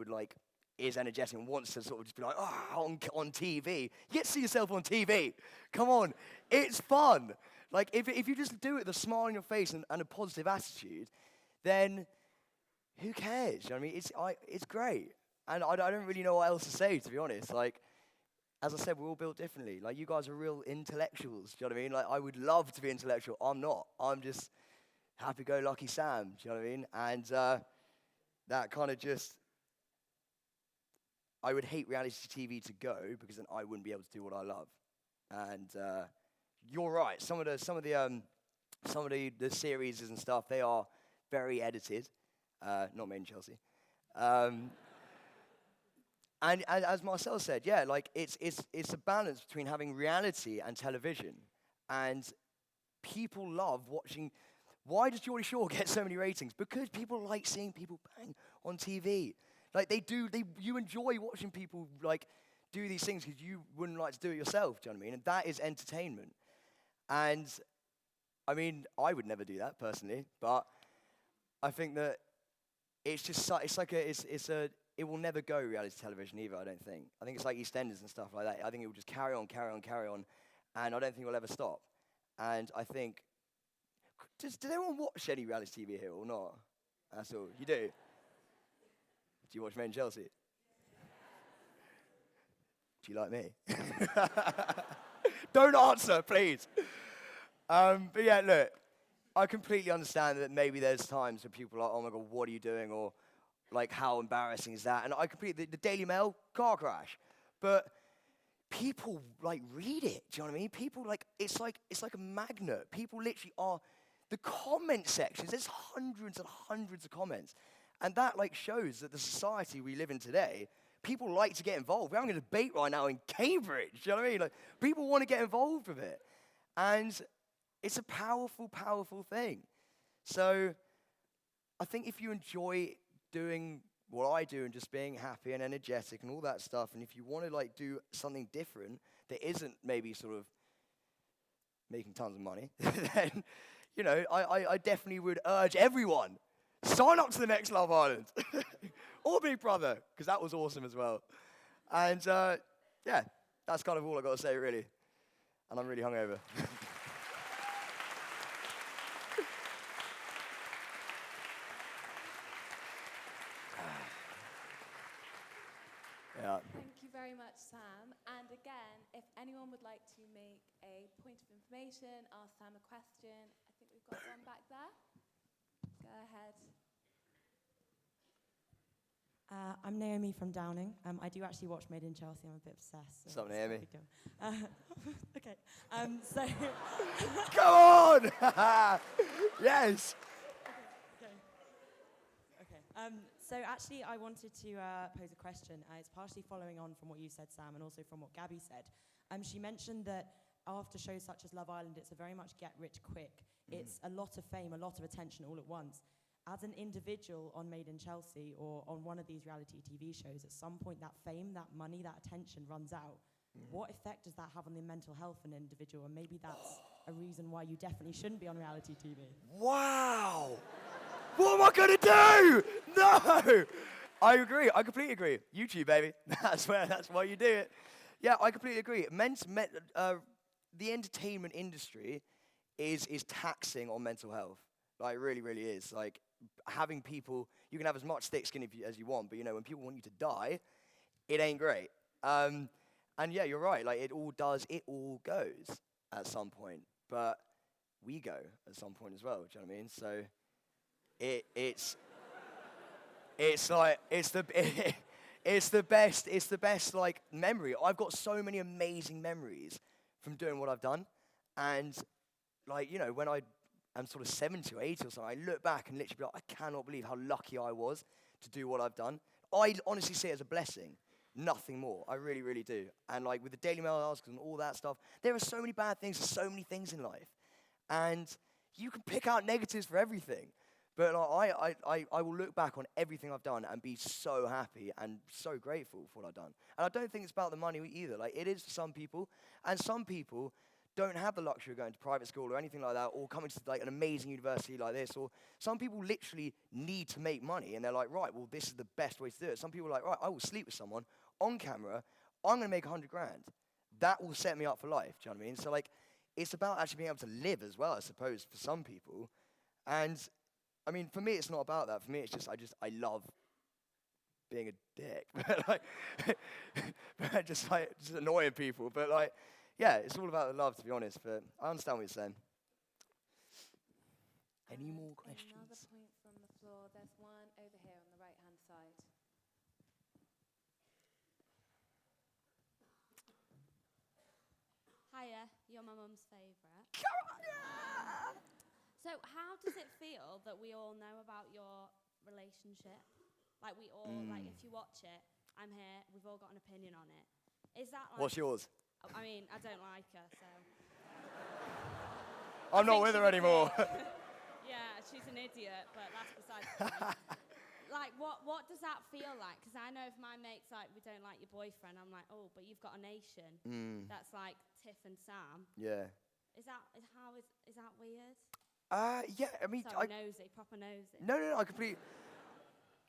is energetic and wants to sort of just be like, oh, on TV, you get to see yourself on TV. Come on, it's fun. Like if you just do it with a smile on your face and a positive attitude, then who cares? You know what I mean? It's great, and I don't really know what else to say, to be honest. Like, as I said, we're all built differently. Like, you guys are real intellectuals. Do you know what I mean? Like, I would love to be intellectual. I'm not. I'm just happy-go-lucky Sam. Do you know what I mean? And that kind of just, I would hate reality TV to go because then I wouldn't be able to do what I love. And you're right. Some of the series and stuff, they are very edited. Not made in Chelsea. And as Marcel said, yeah, like it's a balance between having reality and television. And people love watching. Why does Geordie Shore get so many ratings? Because people like seeing people bang on TV. Like you enjoy watching people like do these things because you wouldn't like to do it yourself. Do you know what I mean? And that is entertainment. And I mean, I would never do that personally, but I think that it's just it will never go reality television either, I don't think. I think it's like EastEnders and stuff like that. I think it will just carry on, and I don't think it will ever stop. And I think, does anyone watch any reality TV here or not? That's all. You do? Do you watch Made in Chelsea? Do you like me? Don't answer, please. But yeah, look, I completely understand that maybe there's times where people are like, oh my God, what are you doing? Or like, how embarrassing is that? And I completely, the Daily Mail, car crash. But people like read it, do you know what I mean? People it's like a magnet. People literally are, the comment sections, there's hundreds and hundreds of comments. And that shows that the society we live in today, people like to get involved. We're having a debate right now in Cambridge, do you know what I mean? Like, people want to get involved with it. And it's a powerful, powerful thing. So I think if you enjoy doing what I do and just being happy and energetic and all that stuff, and if you want to do something different that isn't maybe sort of making tons of money, then, I definitely would urge everyone, sign up to the next Love Island or Big Brother, because that was awesome as well. And yeah, that's kind of all I got to say, really. And I'm really hungover. Yeah. Thank you very much, Sam. And again, if anyone would like to make a point of information, ask Sam a question, I think we've got one back there. Go ahead. I'm Naomi from Downing. I do actually watch Made in Chelsea. I'm a bit obsessed. What's up, Naomi? Okay. So. Come on! Yes! Okay. So actually, I wanted to pose a question. It's partially following on from what you said, Sam, and also from what Gabby said. She mentioned that after shows such as Love Island, it's a very much get-rich-quick. It's a lot of fame, a lot of attention all at once. As an individual on Made in Chelsea or on one of these reality TV shows, at some point that fame, that money, that attention runs out. What effect does that have on the mental health of an individual? And maybe that's a reason why you definitely shouldn't be on reality TV. Wow! What am I going to do? No! I agree. I completely agree. YouTube, baby. That's why you do it. Yeah, I completely agree. The entertainment industry is taxing on mental health. Like, it really, really is. Like, having people, you can have as much thick skin as you want, but, you know, when people want you to die, it ain't great. And, yeah, you're right. Like, it all goes at some point. But we go at some point as well, do you know what I mean? So, it's like, it's the best, like, memory. I've got so many amazing memories from doing what I've done. And, like, you know, when I'm sort of 70 or 80 or something, I look back and literally be like, I cannot believe how lucky I was to do what I've done. I honestly see it as a blessing, nothing more. I really, really do. And like with the Daily Mail articles and all that stuff, there are so many bad things, there's so many things in life. And you can pick out negatives for everything. But like, I will look back on everything I've done and be so happy and so grateful for what I've done. And I don't think it's about the money either. Like, it is for some people, and some people don't have the luxury of going to private school or anything like that, or coming to like an amazing university like this, or some people literally need to make money, and they're like, right, well, this is the best way to do it. Some people are like, right, I will sleep with someone on camera, I'm going to make 100 grand. That will set me up for life, do you know what I mean? So, like, it's about actually being able to live as well, I suppose, for some people. And, I mean, for me, it's not about that. For me, it's just, I love being a dick. just annoying people. But, like, yeah, it's all about the love, to be honest, but I understand what you're saying. Any more questions? Another point from the floor. There's one over here on the right-hand side. Hiya, you're my mum's favourite. So how does it feel that we all know about your relationship? Like we all, like if you watch it, I'm here, we've all got an opinion on it. Is that like... What's yours? I mean, I don't like her, so... I'm not with her anymore. Yeah, she's an idiot, but that's besides the point. Like, what does that feel like? Because I know if my mate's like, we don't like your boyfriend, I'm like, oh, but you've got a nation. That's like Tiff and Sam. Yeah. Is that weird? Yeah, I mean... Sorry, nosy, proper nosy. No, I completely...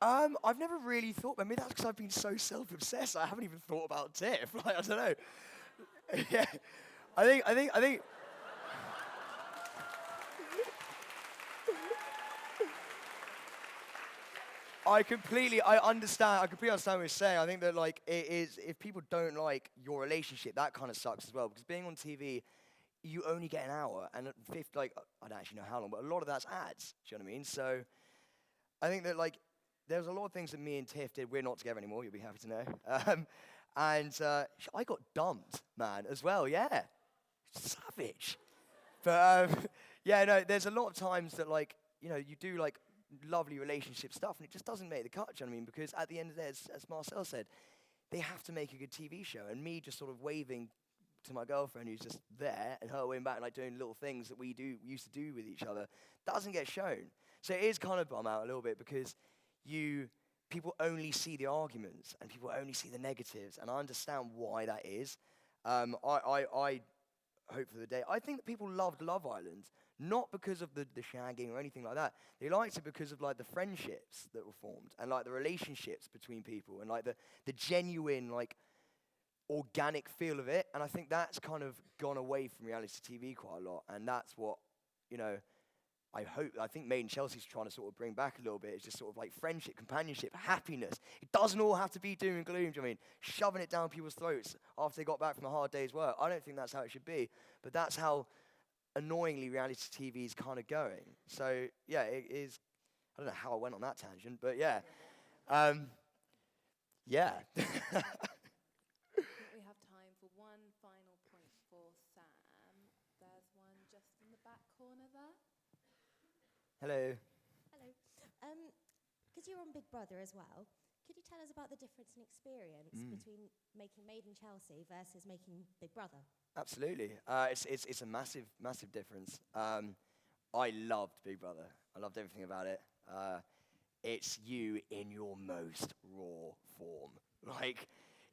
I've never really thought... Maybe that's because I've been so self-obsessed, I haven't even thought about Tiff. Like, I don't know. Yeah. I think... I completely understand what you're saying. I think that, like, it is, if people don't like your relationship, that kind of sucks as well. Because being on TV, you only get an hour, and like, I don't actually know how long, but a lot of that's ads. Do you know what I mean? So, I think that, like, there's a lot of things that me and Tiff did. We're not together anymore, you'll be happy to know. I got dumped, man, as well, yeah. Savage. But, yeah, no, there's a lot of times that, like, you know, you do, like, lovely relationship stuff, and it just doesn't make the cut, do you know what I mean? Because at the end of the day, as Marcel said, they have to make a good TV show, and me just sort of waving to my girlfriend who's just there, and her waving back, like doing little things that we used to do with each other, doesn't get shown. So it is kind of bum out a little bit, because people only see the arguments, and people only see the negatives, and I understand why that is. I hope for the day. I think that people loved Love Island, not because of the shagging or anything like that. They liked it because of, like, the friendships that were formed, and, like, the relationships between people, and, like, the genuine, like, organic feel of it. And I think that's kind of gone away from reality TV quite a lot, and that's what, you know, I think Made in Chelsea's trying to sort of bring back a little bit. It's just sort of like friendship, companionship, happiness. It doesn't all have to be doom and gloom, do you know what I mean? Shoving it down people's throats after they got back from a hard day's work. I don't think that's how it should be, but that's how annoyingly reality TV is kind of going. So, yeah, it is. I don't know how I went on that tangent, but yeah. Yeah. We have time for one final point for Sam. There's one just in the back corner there. Hello. Hello. Because you're on Big Brother as well, could you tell us about the difference in experience between making Made in Chelsea versus making Big Brother? Absolutely. It's a massive, massive difference. I loved Big Brother. I loved everything about it. It's you in your most raw form. Like,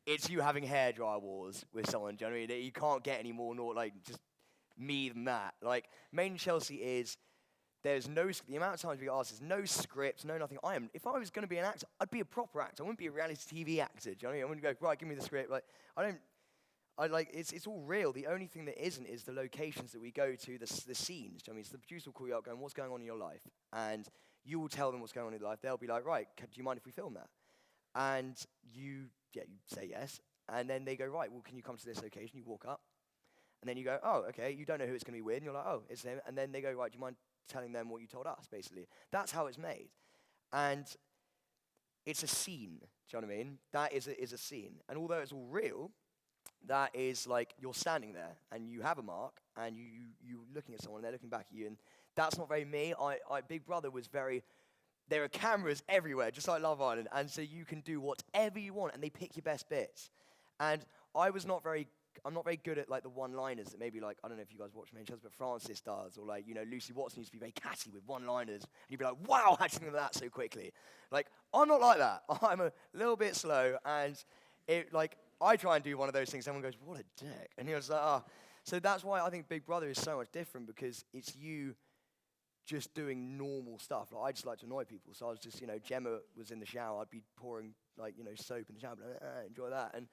it's you having hairdryer wars with someone, do you know what I mean? You can't get any more, like, just me than that. Like, Made in Chelsea is There's the amount of times we get asked is no script, no nothing. If I was going to be an actor, I'd be a proper actor. I wouldn't be a reality TV actor. Do you know what I mean? I wouldn't go, right, give me the script. It's all real. The only thing that isn't is the locations that we go to, the scenes. Do you know what I mean? So the producer will call you up going, what's going on in your life? And you will tell them what's going on in your life. They'll be like, right, do you mind if we film that? And you say yes. And then they go, right, well, can you come to this location? You walk up. And then you go, oh, okay, you don't know who it's going to be with. And you're like, oh, it's him. And then they go, right, do you mind telling them what you told us, basically? That's how it's made. And it's a scene. Do you know what I mean? That is a scene. And although it's all real, that is like you're standing there and you have a mark and you're looking at someone and they're looking back at you. And that's not very me. Big Brother was very... There are cameras everywhere, just like Love Island. And so you can do whatever you want and they pick your best bits. And I'm not very good at like the one-liners that maybe like, I don't know if you guys watch Main Chelsea, but Francis does, or like, Lucy Watson used to be very catty with one-liners, and you'd be like, wow, how'd you think of that so quickly? Like, I'm not like that. I'm a little bit slow, and I try and do one of those things, someone goes, what a dick, and you're just like, oh. So that's why I think Big Brother is so much different, because it's you just doing normal stuff. Like, I just like to annoy people, so I was just, Gemma was in the shower, I'd be pouring, soap in the shower, like, enjoy that, and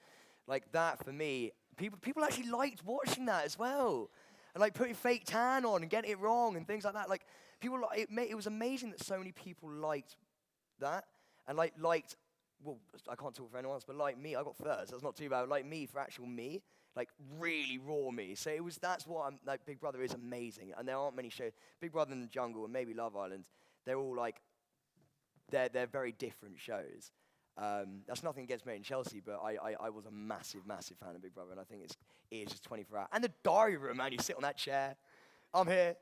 like that for me, people actually liked watching that as well. And like putting fake tan on and getting it wrong and things like that. Like it was amazing that so many people liked that. And liked, well, I can't talk for anyone else, but like me, I got thirds, that's not too bad. Like me for actual me, like really raw me. So that's what Big Brother is amazing. And there aren't many shows. Big Brother in the Jungle and maybe Love Island, they're all like, they're very different shows. That's nothing against Made in Chelsea, but I was a massive, massive fan of Big Brother, and I think it is just 24 hours. And the diary room, man, you sit on that chair. I'm here.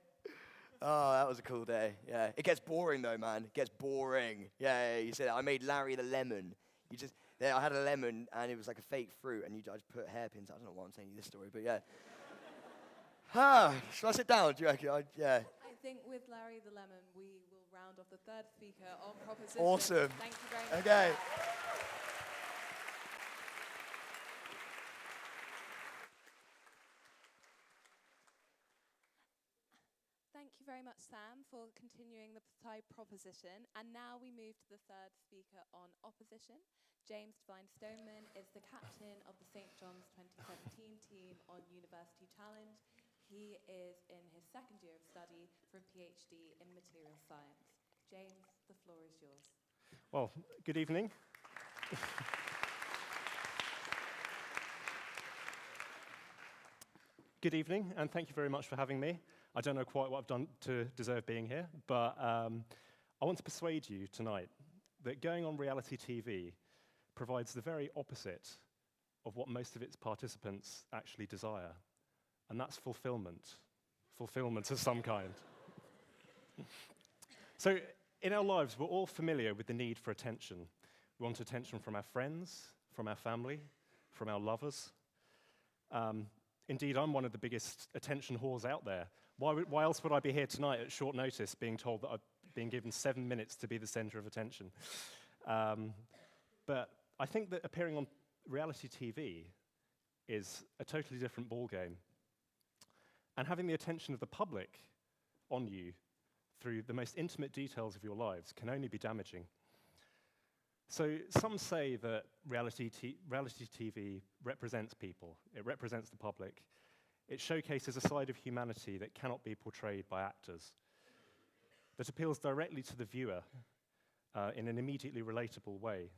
Oh, that was a cool day. Yeah, it gets boring though, man. It gets boring. Yeah, you said I made Larry the lemon. I had a lemon, and it was like a fake fruit, and I just put hairpins. I don't know why I'm telling you this story, but yeah. Should I sit down? Do you reckon? Yeah. I think with Larry the Lemon, we will round off the third speaker on proposition. Awesome. Thank you very much. Okay. Thank you very much, Sam, for continuing the proposition. And now we move to the third speaker on opposition. James Devine Stoneman is the captain of the St. John's 2017 team on University Challenge. He is in his second year of study for a PhD in material science. James, the floor is yours. Well, good evening. Good evening, and thank you very much for having me. I don't know quite what I've done to deserve being here, but I want to persuade you tonight that going on reality TV provides the very opposite of what most of its participants actually desire, and that's fulfillment of some kind. So in our lives, we're all familiar with the need for attention. We want attention from our friends, from our family, from our lovers. Indeed, I'm one of the biggest attention whores out there. Why else would I be here tonight at short notice being told that I've been given 7 minutes to be the center of attention? But I think that appearing on reality TV is a totally different ballgame. And having the attention of the public on you through the most intimate details of your lives can only be damaging. So some say that reality TV represents people. It represents the public. It showcases a side of humanity that cannot be portrayed by actors, that appeals directly to the viewer in an immediately relatable way,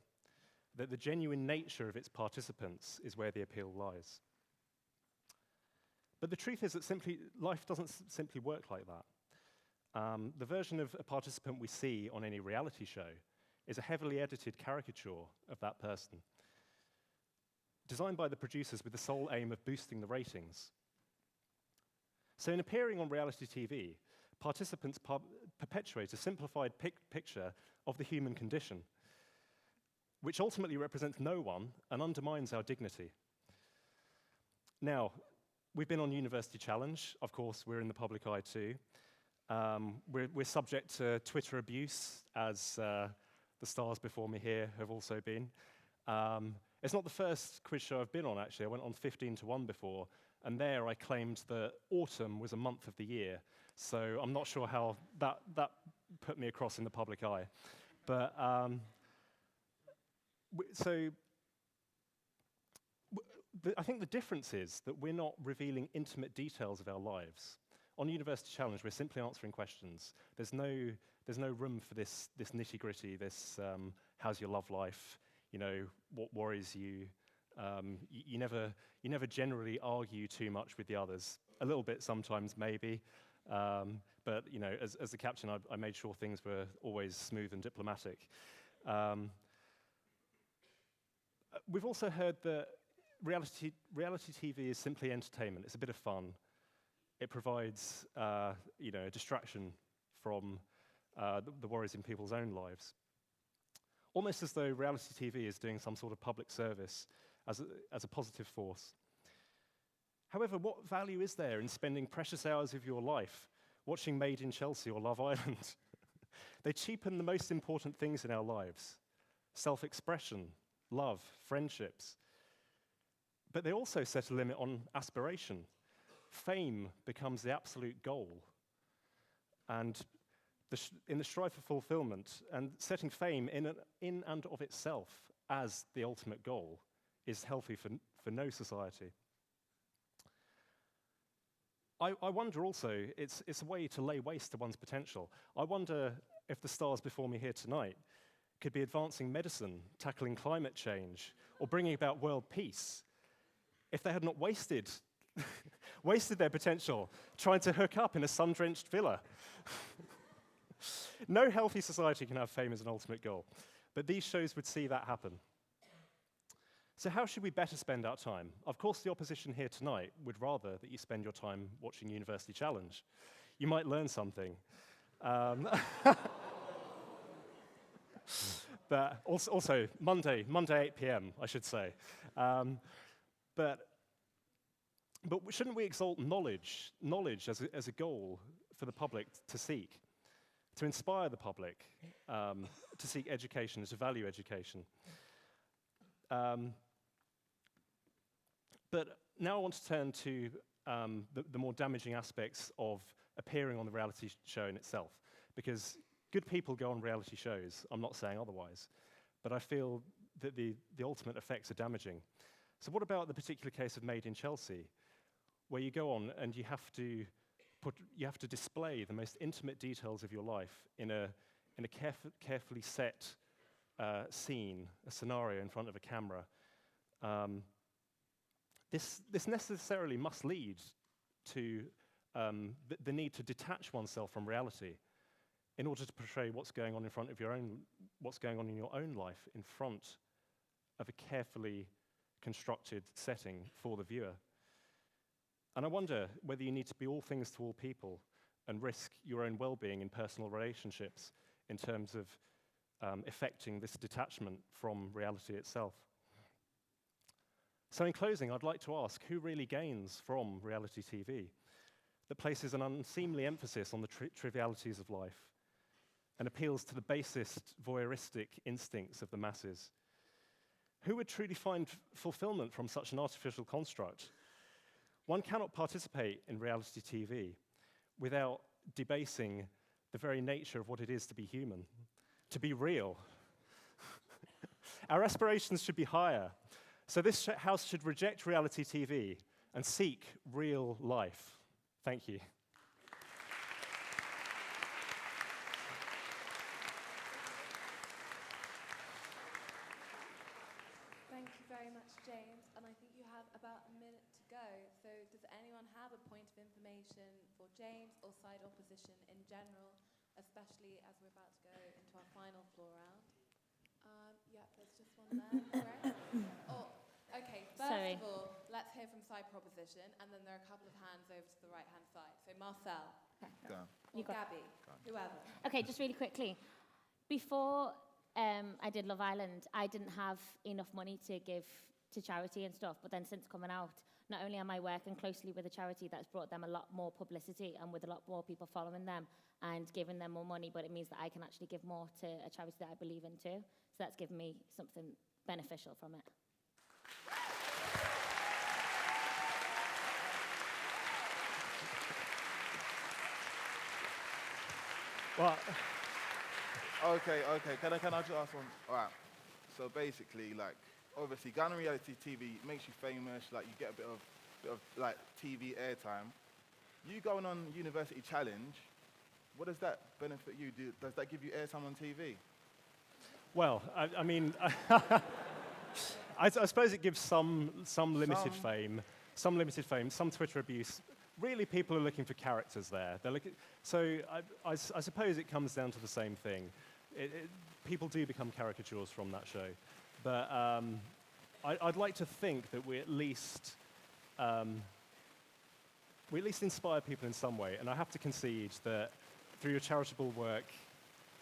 that the genuine nature of its participants is where the appeal lies. But the truth is that life doesn't simply work like that. The version of a participant we see on any reality show is a heavily edited caricature of that person, designed by the producers with the sole aim of boosting the ratings. So in appearing on reality TV, participants perpetuate a simplified picture of the human condition, which ultimately represents no one and undermines our dignity. Now, we've been on University Challenge. Of course, we're in the public eye too. We're subject to Twitter abuse, as the stars before me here have also been. It's not the first quiz show I've been on, actually. I went on 15 to 1 before, and there I claimed that autumn was a month of the year. So I'm not sure how that put me across in the public eye. But I think the difference is that we're not revealing intimate details of our lives. On University Challenge, we're simply answering questions. There's no room for this nitty-gritty, this how's your love life, what worries you. You never generally argue too much with the others. A little bit sometimes, maybe. But as the captain, I made sure things were always smooth and diplomatic. We've also heard that reality TV is simply entertainment. It's a bit of fun. It provides a distraction from the worries in people's own lives. Almost as though reality TV is doing some sort of public service as a positive force. However, what value is there in spending precious hours of your life watching Made in Chelsea or Love Island? They cheapen the most important things in our lives: self-expression, love, friendships. But they also set a limit on aspiration. Fame becomes the absolute goal. And in the strive for fulfillment, and setting fame in and of itself as the ultimate goal is healthy for no society. I wonder also, it's a way to lay waste to one's potential. I wonder if the stars before me here tonight could be advancing medicine, tackling climate change, or bringing about world peace, if they had not wasted their potential trying to hook up in a sun-drenched villa. No healthy society can have fame as an ultimate goal, but these shows would see that happen. So how should we better spend our time? Of course, the opposition here tonight would rather that you spend your time watching University Challenge. You might learn something. But also Monday 8 p.m., I should say. But shouldn't we exalt knowledge as a goal for the public to seek, to inspire the public to seek education, to value education? But now I want to turn to the more damaging aspects of appearing on the reality show in itself, because good people go on reality shows. I'm not saying otherwise, but I feel that the ultimate effects are damaging. So what about the particular case of Made in Chelsea, where you go on and you have to display the most intimate details of your life in a carefully set scene, a scenario in front of a camera. This necessarily must lead to the need to detach oneself from reality in order to portray what's going on in your own life in front of a carefully constructed setting for the viewer. And I wonder whether you need to be all things to all people and risk your own well-being in personal relationships in terms of effecting this detachment from reality itself. So in closing, I'd like to ask, who really gains from reality TV that places an unseemly emphasis on the trivialities of life and appeals to the basest voyeuristic instincts of the masses? Who would truly find fulfillment from such an artificial construct? One cannot participate in reality TV without debasing the very nature of what it is to be human, to be real. Our aspirations should be higher. So this house should reject reality TV and seek real life. Thank you. Thank you very much, James. And I think you have about a minute to go. So does anyone have a point of information for James or side opposition in general, especially as we're about to go into our final floor round? Yeah, there's just one there. Right? Oh, okay. First of all, let's hear from side proposition, and then there are a couple of hands over to the right-hand side. So Marcel, or Gabby, whoever. Okay, just really quickly. Before I did Love Island, I didn't have enough money to give to charity and stuff, but then since coming out, not only am I working closely with a charity that's brought them a lot more publicity and with a lot more people following them and giving them more money, but it means that I can actually give more to a charity that I believe in too. So that's given me something beneficial from it. Well, Okay. Can I just ask one? All right. So basically, like, obviously, going on reality TV makes you famous. Like, you get a bit of like TV airtime. You going on University Challenge, what does that benefit you? Does that give you airtime on TV? well, I mean, I suppose it gives some limited fame, some Twitter abuse. Really, people are looking for characters there. So I suppose it comes down to the same thing. People do become caricatures from that show. But I'd like to think that we at least inspire people in some way. And I have to concede that through your charitable work,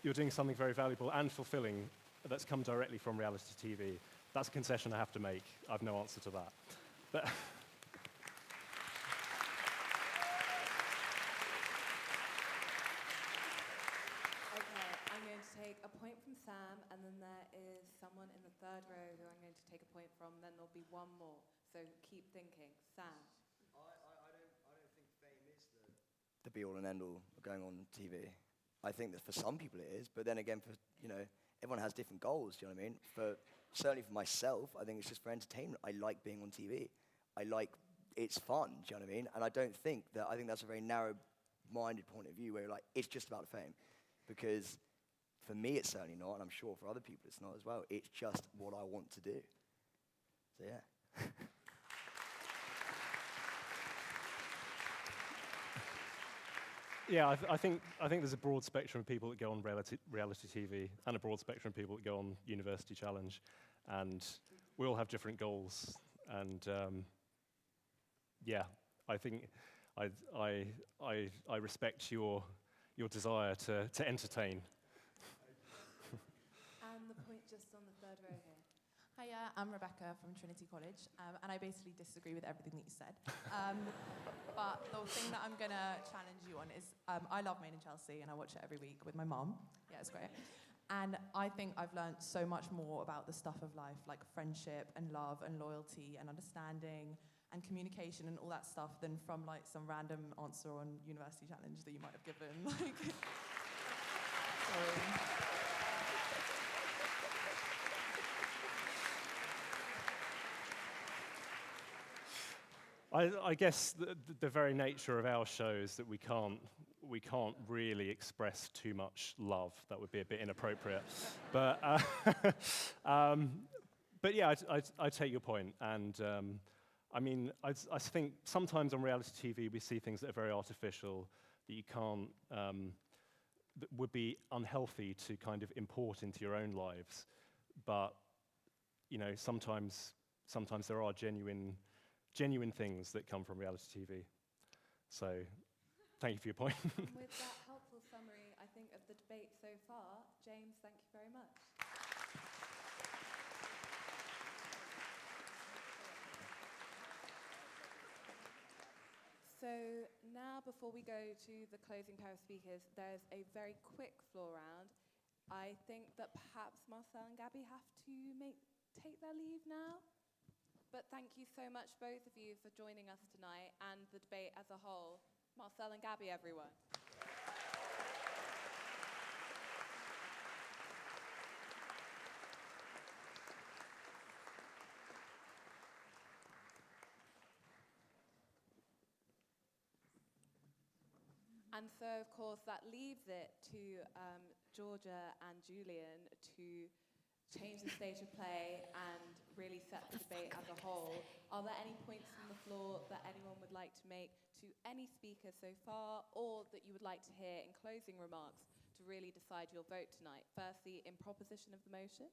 you're doing something very valuable and fulfilling that's come directly from reality TV. That's a concession I have to make. I've no answer to that. But Okay, I'm going to take a point from Sam, and then there is someone in the third row who I'm going to take a point from, then there'll be one more. So keep thinking. Sam. I don't think fame is the be all and end all of going on TV. I think that for some people it is, but then again, for everyone has different goals. Do you know what I mean? Certainly for myself, I think it's just for entertainment. I like being on TV. It's fun. Do you know what I mean? And I think that's a very narrow-minded point of view where you're like, it's just about fame, because for me it's certainly not, and I'm sure for other people it's not as well. It's just what I want to do. So yeah. yeah, I think there's a broad spectrum of people that go on reality TV and a broad spectrum of people that go on University Challenge, and we all have different goals. And yeah, I think I respect your desire to entertain. And the point just on the third row here. Hiya, I'm Rebecca from Trinity College, and I basically disagree with everything that you said. But the thing that I'm going to challenge you on is I love Made in Chelsea, and I watch it every week with my mum. Yeah, it's great. And I think I've learned so much more about the stuff of life, like friendship and love and loyalty and understanding and communication and all that stuff, than from like some random answer on University Challenge that you might have given. Sorry. I guess the very nature of our show is that we can't really express too much love. That would be a bit inappropriate. But yeah, I take your point. And I mean, I think sometimes on reality TV we see things that are very artificial, that you can't, that would be unhealthy to kind of import into your own lives. But sometimes there are genuine things that come from reality TV. So, thank you for your point. And with that helpful summary, I think, of the debate so far, James, thank you very much. So now, before we go to the closing pair of speakers, there's a very quick floor round. I think that perhaps Marcel and Gabby have to take their leave now. But thank you so much, both of you, for joining us tonight and the debate as a whole. Marcel and Gabby, everyone. And so, of course, that leaves it to Georgia and Julian to change the state of play and really set the debate as a whole. Are there any points from the floor that anyone would like to make to any speaker so far, or that you would like to hear in closing remarks to really decide your vote tonight? Firstly, in proposition of the motion.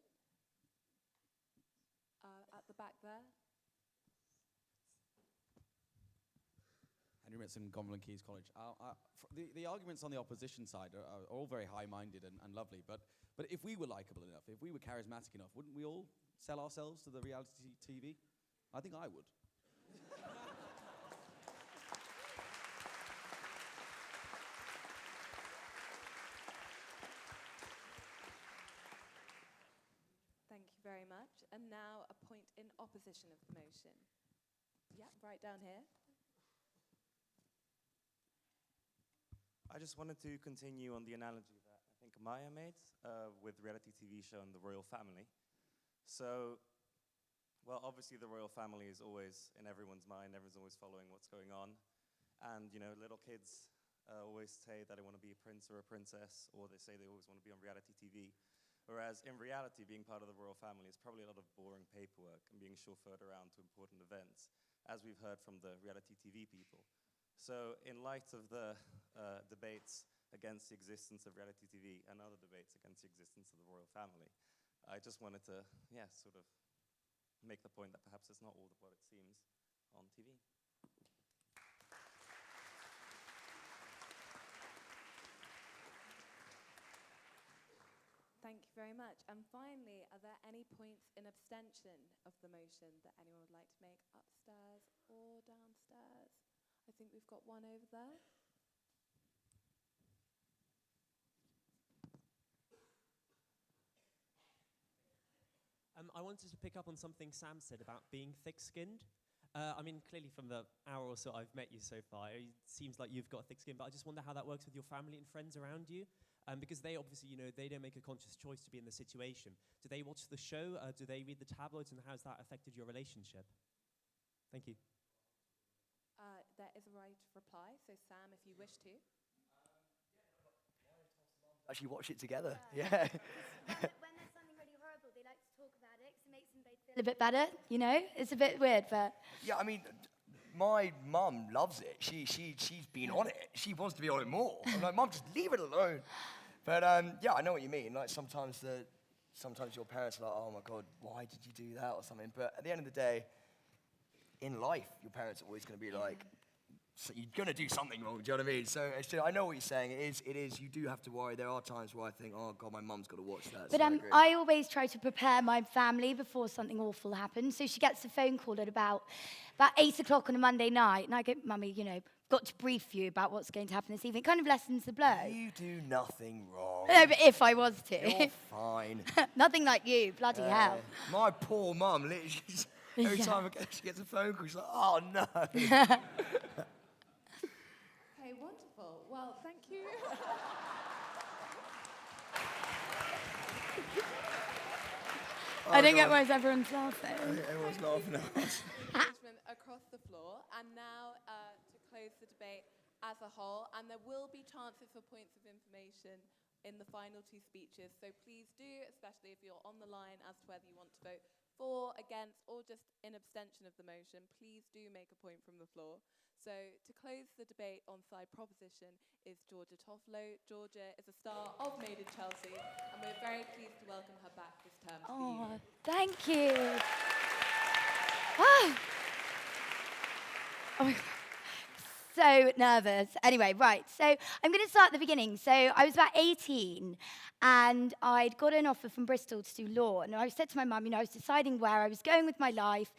At the back there. Henry Ritson, Cumberland Keys College. The arguments on the opposition side are all very high-minded and lovely, but if we were likeable enough, if we were charismatic enough, wouldn't we all sell ourselves to the reality TV? I think I would. Thank you very much. And now a point in opposition of the motion. Yeah, right down here. I just wanted to continue on the analogy that I think Maya made with reality TV show and the royal family. So, well, obviously the royal family is always in everyone's mind. Everyone's always following what's going on. And, you know, little kids always say that they want to be a prince or a princess, or they say they always want to be on reality TV. Whereas in reality, being part of the royal family is probably a lot of boring paperwork and being chauffeured around to important events, as we've heard from the reality TV people. So in light of the debates against the existence of reality TV and other debates against the existence of the royal family, I just wanted to, sort of make the point that perhaps it's not all what it seems on TV. Thank you very much. And finally, are there any points in abstention of the motion that anyone would like to make upstairs or downstairs? I think we've got one over there. I wanted to pick up on something Sam said about being thick-skinned. I mean, clearly from the hour or so I've met you so far, it seems like you've got thick skin, but I just wonder how that works with your family and friends around you. Because they obviously, you know, they don't make a conscious choice to be in the situation. Do they watch the show? Do they read the tabloids? And how's that affected your relationship? Thank you. There is a right to reply, so Sam, if you wish to. Actually watch it together. Yeah. When there's something really horrible, they like to talk about it because it makes them both feel a bit better, you know? It's a bit weird, but... Yeah, I mean, my mum loves it. She's been on it. She wants to be on it more. I'm like, Mum, just leave it alone. But yeah, I know what you mean. Like sometimes your parents are like, oh my God, why did you do that or something? But at the end of the day, in life, your parents are always going to be like, so you're going to do something wrong, do you know what I mean? So I know what you're saying. It is, you do have to worry. There are times where I think, oh God, my mum's got to watch that. But so I always try to prepare my family before something awful happens. So she gets a phone call at about 8 o'clock on a Monday night, and I go, Mummy, you know, got to brief you about what's going to happen this evening. It kind of lessens the blow. You do nothing wrong. No, but if I was to. You're fine. Nothing like you, bloody hell. My poor mum, literally, every time she gets a phone call, she's like, oh no. Okay, wonderful. Well, thank you. I don't get why everyone's laughing. Everyone's laughing at us. Engagement across the floor, and now to close the debate as a whole, and there will be chances for points of information in the final two speeches, so please do, especially if you're on the line as to whether you want to vote for, against, or just in abstention of the motion, please do make a point from the floor. So to close the debate on side proposition is Georgia Toffolo. Georgia is a star of Made in Chelsea, and we're very pleased to welcome her back this term to the Oh, union. thank you. Oh my God. So nervous. Anyway, right, so I'm going to start at the beginning. So I was about 18, and I'd got an offer from Bristol to do law, and I said to my mum, you know, I was deciding where I was going with my life,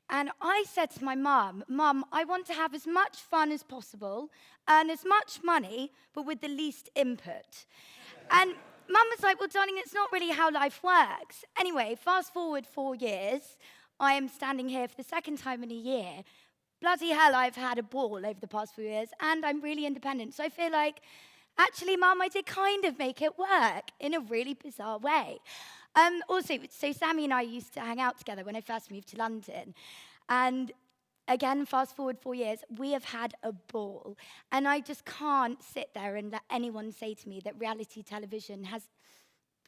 and I said to my mum, Mum, I want to have as much fun as possible, earn as much money, but with the least input. And Mum was like, well, darling, it's not really how life works. Anyway, fast forward 4 years, I am standing here for the second time in a year. Bloody hell, I've had a ball over the past few years, and I'm really independent. So I feel like, actually, Mum, I did kind of make it work in a really bizarre way. Also, so Sammy and I used to hang out together when I first moved to London. And again, fast forward 4 years, we have had a ball. And I just can't sit there and let anyone say to me that reality television has,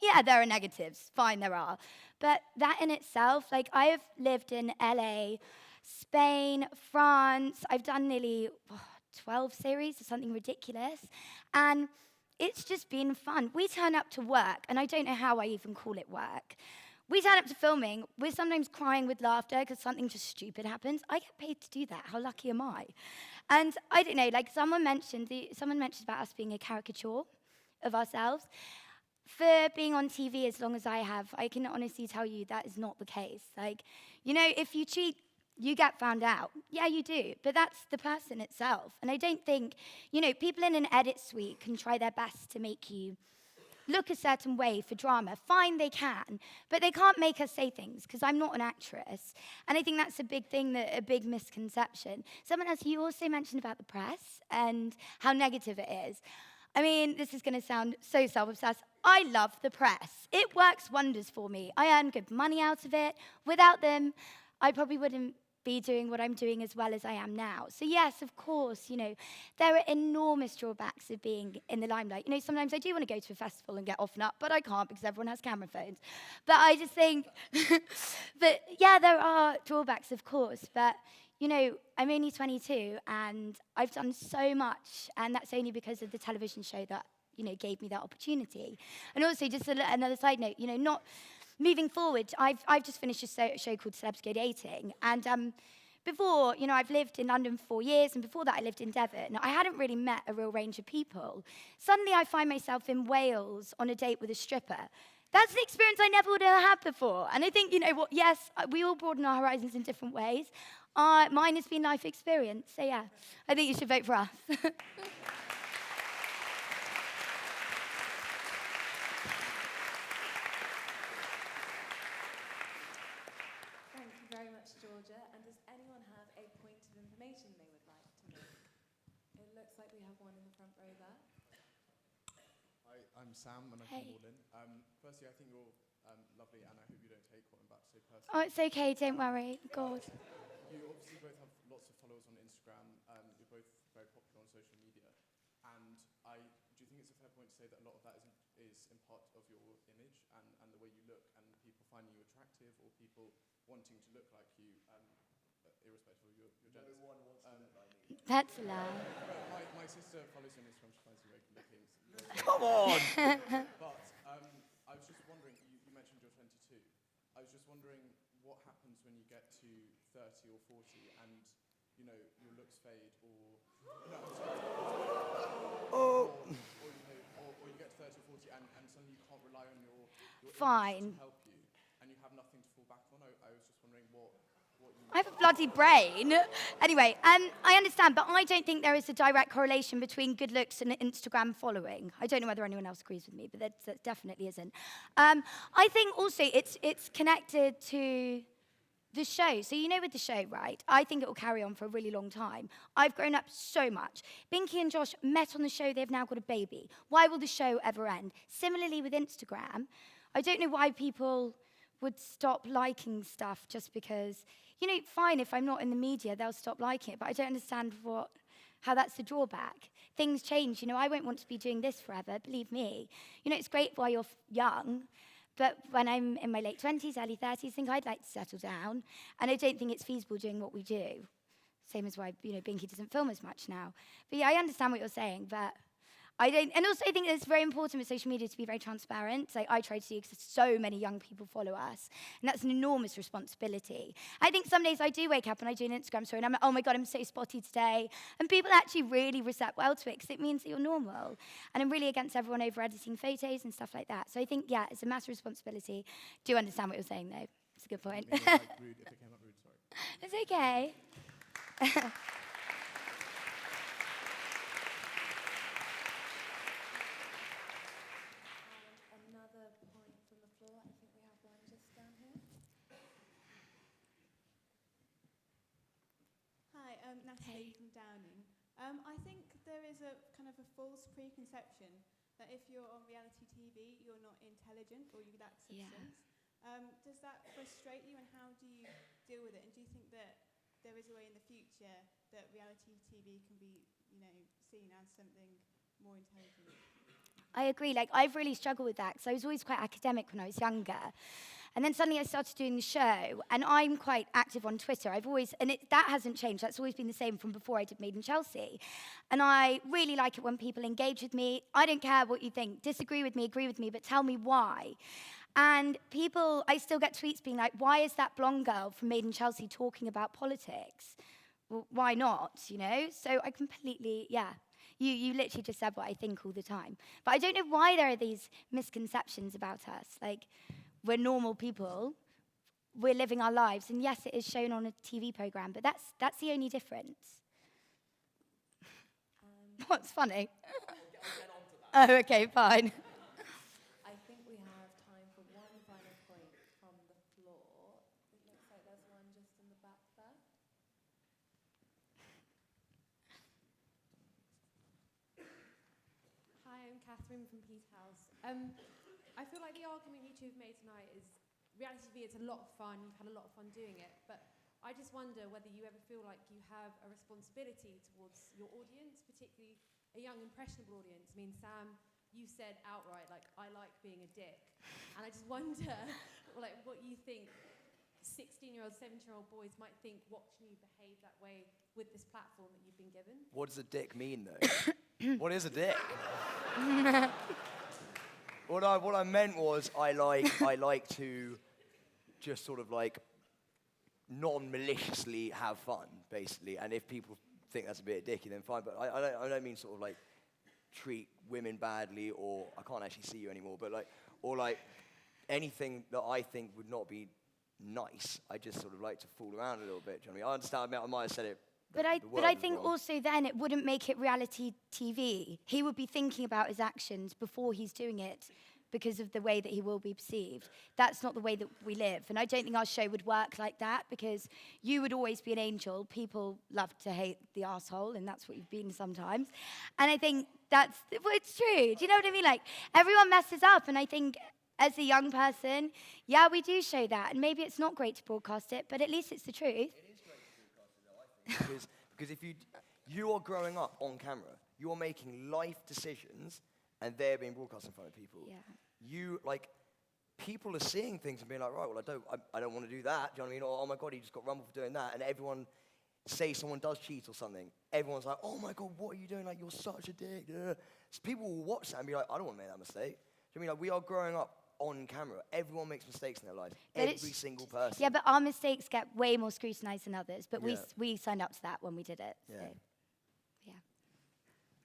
yeah, there are negatives. Fine, there are. But that in itself, like, I have lived in LA, Spain, France. I've done nearly 12 series or something ridiculous. And it's just been fun. We turn up to work, and I don't know how I even call it work. We turn up to filming. We're sometimes crying with laughter because something just stupid happens. I get paid to do that. How lucky am I? And I don't know, like someone mentioned about us being a caricature of ourselves. For being on TV as long as I have, I can honestly tell you that is not the case. Like, you know, if you cheat, you get found out. Yeah, you do. But that's the person itself. And I don't think, you know, people in an edit suite can try their best to make you look a certain way for drama. Fine, they can, but they can't make us say things because I'm not an actress. And I think that's a big thing, a big misconception. Someone else, you also mentioned about the press and how negative it is. I mean, this is going to sound so self-obsessed. I love the press. It works wonders for me. I earn good money out of it. Without them, I probably wouldn't be doing what I'm doing as well as I am now. So yes, of course, there are enormous drawbacks of being in the limelight. Sometimes I do want to go to a festival and get off and up, but I can't because everyone has camera phones. But I just think, but yeah, there are drawbacks, of course, but I'm only 22 and I've done so much, and that's only because of the television show that, gave me that opportunity. And also, just another side note, not moving forward, I've just finished a show called Celebs Go Dating, and before, I've lived in London for 4 years, and before that I lived in Devon. I hadn't really met a real range of people. Suddenly I find myself in Wales on a date with a stripper. That's the experience I never would have had before. And I think, yes, we all broaden our horizons in different ways. Mine has been life experience, so yeah, I think you should vote for us. Thank you very much, Georgia. And does anyone have a point of information they would like to make? It looks like we have one in the front row there. Hi, I'm Sam, and I'm from Morlin. Firstly, I think you're lovely, and I hope you don't take what I'm about to say personally. Oh, it's okay, don't worry. God. You obviously both have lots of followers on Instagram. You're both very popular on social media. And do you think it's a fair point to say that a lot of that is in part of your image and the way you look, and people finding you attractive, or people wanting to look like you, irrespective of your gender? No one wants to look like me. That's a lie. My sister follows you on Instagram. She finds you very good looking. Come on! But I was just wondering, you mentioned you're 22. I was just wondering what happens when you get to 30 or 40 and, your looks fade, or... No, I'm sorry. Or you get to 30 or 40 and suddenly you can't rely on your Fine. image to help you, and you have nothing to fall back on. I was just wondering what you... I have a bloody brain. Anyway, I understand, but I don't think there is a direct correlation between good looks and Instagram following. I don't know whether anyone else agrees with me, but that definitely isn't. I think also it's connected to the show. So with the show, right? I think it will carry on for a really long time. I've grown up so much. Binky and Josh met on the show. They've now got a baby. Why will the show ever end? Similarly with Instagram, I don't know why people would stop liking stuff just because... fine, if I'm not in the media, they'll stop liking it, but I don't understand how that's the drawback. Things change, I won't want to be doing this forever, believe me. It's great while you're young, but when I'm in my late 20s, early 30s, I think I'd like to settle down, and I don't think it's feasible doing what we do. Same as why, Binky doesn't film as much now. But yeah, I understand what you're saying, but I don't, and also I think it's very important with social media to be very transparent. Like I try to do because so many young people follow us, and that's an enormous responsibility. I think some days I do wake up and I do an Instagram story and I'm like, oh my God, I'm so spotty today. And people actually really recept well to it because it means that you're normal. And I'm really against everyone over editing photos and stuff like that. So I think, yeah, it's a massive responsibility. Do understand what you're saying though. It's a good point. Rude, if it came up rude, sorry. It's okay. Another point from the floor. I think we have one just down here. Hi, Natalie from Downing. I think there is a kind of a false preconception that if you're on reality TV, you're not intelligent or you lack substance. Does that frustrate you, and how do you deal with it? And do you think that there is a way in the future that reality TV can be, seen as something more intelligent? I agree. I've really struggled with that because I was always quite academic when I was younger. And then suddenly I started doing the show, and I'm quite active on Twitter. That hasn't changed. That's always been the same from before I did Made in Chelsea. And I really like it when people engage with me. I don't care what you think. Disagree with me, agree with me, but tell me why. And I still get tweets being like, why is that blonde girl from Made in Chelsea talking about politics? Well, why not, So I completely, yeah. You literally just said what I think all the time. But I don't know why there are these misconceptions about us. We're normal people. We're living our lives. And yes, it is shown on a TV program, but that's the only difference. What's funny? Oh, okay, fine. Catherine from Peterhouse. I feel like the argument you two have made tonight is reality TV, it's a lot of fun, you've had a lot of fun doing it, but I just wonder whether you ever feel like you have a responsibility towards your audience, particularly a young, impressionable audience. I mean, Sam, you said outright, like, I like being a dick. And I just wonder, like, what you think 16-year-old, 17-year-old boys might think watching you behave that way with this platform that you've been given. What does a dick mean, though? What is a dick? What I meant was I like to just sort of like non-maliciously have fun, basically. And if people think that's a bit dicky, then fine. But I don't mean sort of like treat women badly, or I can't actually see you anymore. But like anything that I think would not be nice, I just sort of like to fool around a little bit. Do you know what I mean? I understand. I might have said it. But I think also then it wouldn't make it reality TV. He would be thinking about his actions before he's doing it, because of the way that he will be perceived. That's not the way that we live. And I don't think our show would work like that, because you would always be an angel. People love to hate the arsehole, and that's what you've been sometimes. And I think it's true. Do you know what I mean? Like, everyone messes up, and I think as a young person, yeah, we do show that. And maybe it's not great to broadcast it, but at least it's the truth. It is great to broadcast it, though, I think. because if you are growing up on camera, you are making life decisions, and they're being broadcast in front of people. Yeah. People are seeing things and being like, right, well, I don't want to do that. Do you know what I mean? Or, oh my God, he just got rumbled for doing that. And everyone, say someone does cheat or something, everyone's like, oh my God, what are you doing? Like, you're such a dick. So people will watch that and be like, I don't want to make that mistake. Do you know what I mean? Like, we are growing up on camera. Everyone makes mistakes in their lives. Every single person. Yeah, but our mistakes get way more scrutinized than others. But Yeah. we signed up to that when we did it. Yeah. So, yeah.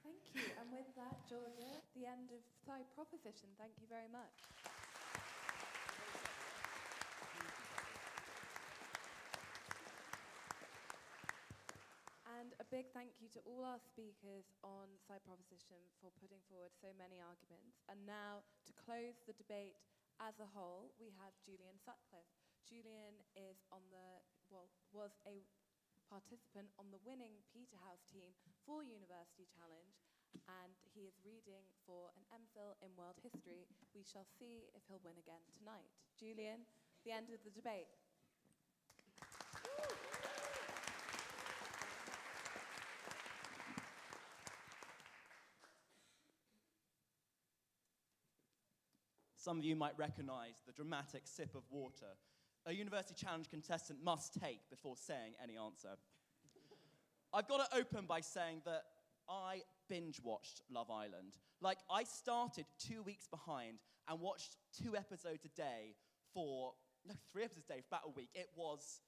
Thank you. And with that, Georgia, the end of Thigh Proposition. Thank you very much. And a big thank you to all our speakers on Side Proposition for putting forward so many arguments. And now, to close the debate as a whole, we have Julian Sutcliffe. Julian is was a participant on the winning Peterhouse team for University Challenge, and he is reading for an MPhil in World History. We shall see if he'll win again tonight. Julian, the end of the debate. Some of you might recognize the dramatic sip of water a University Challenge contestant must take before saying any answer. I've got to open by saying that I binge-watched Love Island. Like, I started 2 weeks behind and watched 2 episodes a day for, no, 3 episodes a day for about a week. It was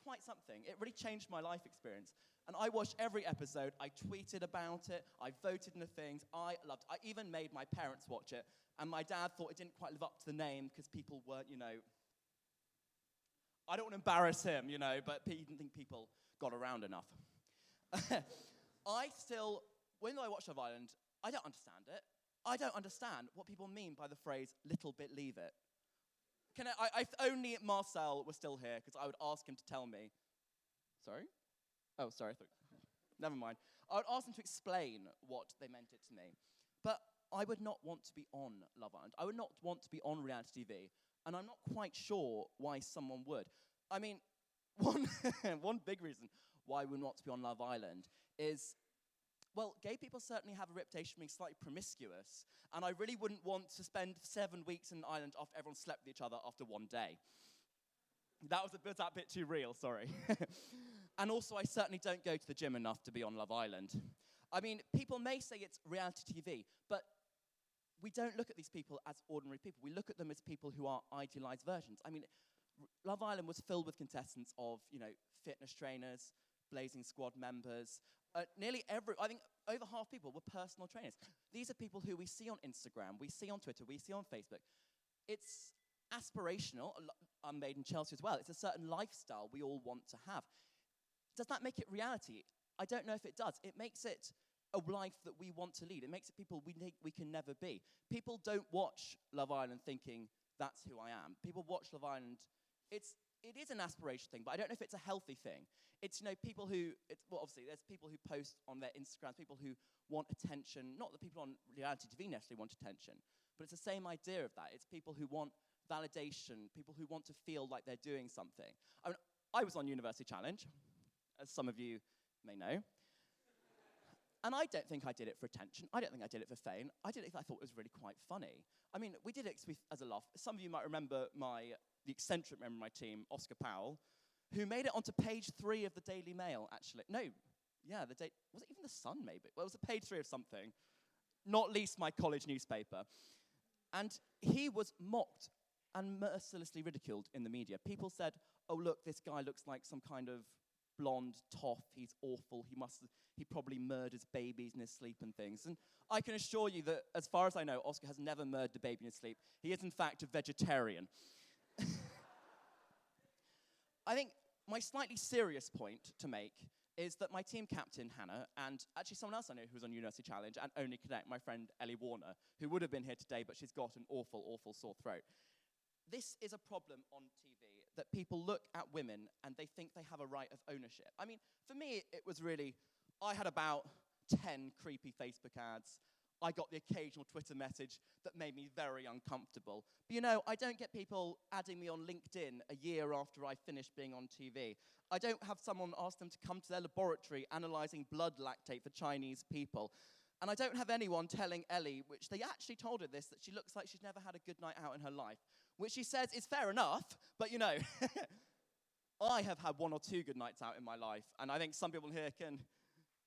quite something. It really changed my life experience. And I watched every episode. I tweeted about it. I voted in the things. I loved it. I even made my parents watch it. And my dad thought it didn't quite live up to the name because people weren't, I don't want to embarrass him, but he didn't think people got around enough. When I watch Love Island, I don't understand it. I don't understand what people mean by the phrase, little bit leave it. If only Marcel was still here, because I would ask him to tell me. Sorry? Oh, sorry. Never mind. I would ask him to explain what they meant it to me. But I would not want to be on Love Island. I would not want to be on reality TV. And I'm not quite sure why someone would. I mean, one big reason why we would not be on Love Island is, well, gay people certainly have a reputation for being slightly promiscuous, and I really wouldn't want to spend 7 weeks in an island after everyone slept with each other after one day. That was a bit too real, sorry. And also, I certainly don't go to the gym enough to be on Love Island. I mean, people may say it's reality TV, but we don't look at these people as ordinary people. We look at them as people who are idealized versions. I mean, Love Island was filled with contestants of, fitness trainers, Blazing Squad members. I think over half people were personal trainers. These are people who we see on Instagram, we see on Twitter, we see on Facebook. It's aspirational, Made in Chelsea as well. It's a certain lifestyle we all want to have. Does that make it reality? I don't know if it does. It makes it a life that we want to lead. It makes it people we think we can never be. People don't watch Love Island thinking, that's who I am. People watch Love Island. It's it is an aspiration thing, but I don't know if it's a healthy thing. It's, people who, well, obviously, there's people who post on their Instagrams, people who want attention, not that people on reality TV necessarily want attention, but it's the same idea of that. It's people who want validation, people who want to feel like they're doing something. I mean, I was on University Challenge, as some of you may know. And I don't think I did it for attention. I don't think I did it for fame. I did it because I thought it was really quite funny. I mean, we did it as a laugh. Some of you might remember the eccentric member of my team, Oscar Powell, who made it onto page 3 of the Daily Mail, actually. No, yeah, was it even the Sun, maybe? Well, it was a page 3 of something, not least my college newspaper. And he was mocked and mercilessly ridiculed in the media. People said, oh, look, this guy looks like some kind of blonde toff, he's awful, he probably murders babies in his sleep and things. And I can assure you that, as far as I know, Oscar has never murdered a baby in his sleep. He is, in fact, a vegetarian. I think my slightly serious point to make is that my team captain, Hannah, and actually someone else I know who was on University Challenge, and Only Connect, my friend Ellie Warner, who would have been here today, but she's got an awful, awful sore throat. This is a problem on TV, that people look at women and they think they have a right of ownership. I mean, for me, it was really, I had about 10 creepy Facebook ads. I got the occasional Twitter message that made me very uncomfortable. But I don't get people adding me on LinkedIn a year after I finished being on TV. I don't have someone ask them to come to their laboratory analysing blood lactate for Chinese people. And I don't have anyone telling Ellie, which they actually told her this, that she looks like she's never had a good night out in her life, which she says is fair enough, but I have had 1 or 2 good nights out in my life, and I think some people here can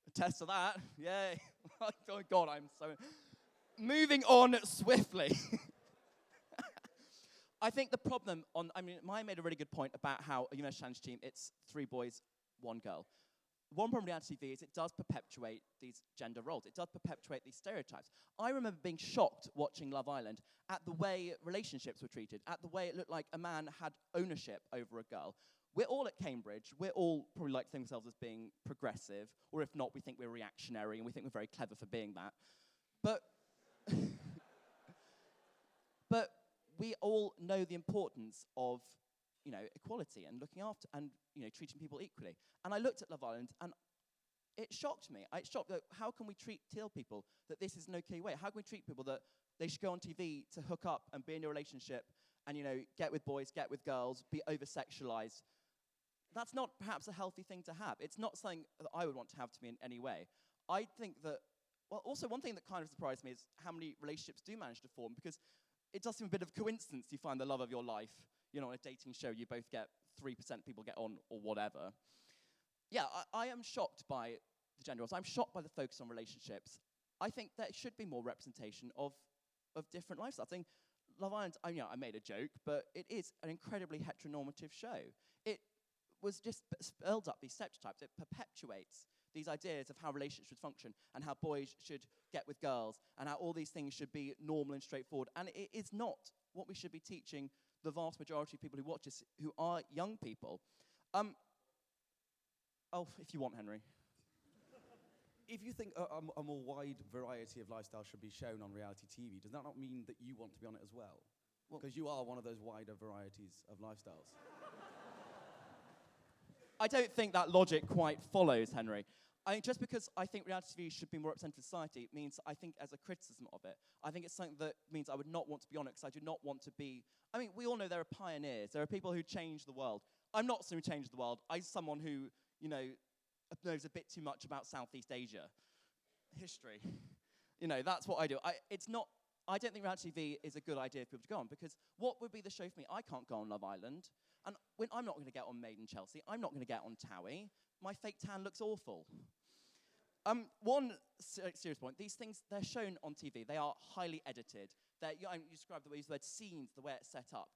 attest to that. Yay. Oh, God, I'm so... Moving on swiftly. I think the problem Maya made a really good point about how a University Challenge team, it's 3 boys, 1 girl. One problem with reality TV is it does perpetuate these gender roles. It does perpetuate these stereotypes. I remember being shocked watching Love Island at the way relationships were treated, at the way it looked like a man had ownership over a girl. We're all at Cambridge. We're all probably like to think of ourselves as being progressive, or if not, we think we're reactionary, and we think we're very clever for being that. But we all know the importance of equality and looking after and treating people equally. And I looked at Love Island and it shocked me. It shocked that how can we tell people that this is an okay way? How can we treat people that they should go on TV to hook up and be in a relationship and get with boys, get with girls, be over-sexualized? That's not perhaps a healthy thing to have. It's not something that I would want to have to me in any way. I think that, well, also one thing that kind of surprised me is how many relationships do manage to form, because it does seem a bit of a coincidence you find the love of your life. On a dating show, you both get 3% people get on or whatever. Yeah, I am shocked by the gender roles. I'm shocked by the focus on relationships. I think there should be more representation of different lifestyles. I think Love Island, I made a joke, but it is an incredibly heteronormative show. It was just spelled up these stereotypes. It perpetuates these ideas of how relationships should function and how boys should get with girls and how all these things should be normal and straightforward. And it is not what we should be teaching the vast majority of people who watch this, who are young people. If you want, Henry. If you think a more wide variety of lifestyles should be shown on reality TV, does that not mean that you want to be on it as well? Because you are one of those wider varieties of lifestyles. I don't think that logic quite follows, Henry. I mean, just because I think reality TV should be more representative of society means I think as a criticism of it, I think it's something that means I would not want to be on it because I do not want to be... I mean, we all know there are pioneers. There are people who change the world. I'm not someone who changed the world. I'm someone who, knows a bit too much about Southeast Asia. History. That's what I do. I don't think reality TV is a good idea for people to go on, because what would be the show for me? I can't go on Love Island, and I'm not going to get on Made in Chelsea. I'm not going to get on Towie. My fake tan looks awful. One serious point, these things, they're shown on TV. They are highly edited. You described the way you said scenes, the way it's set up.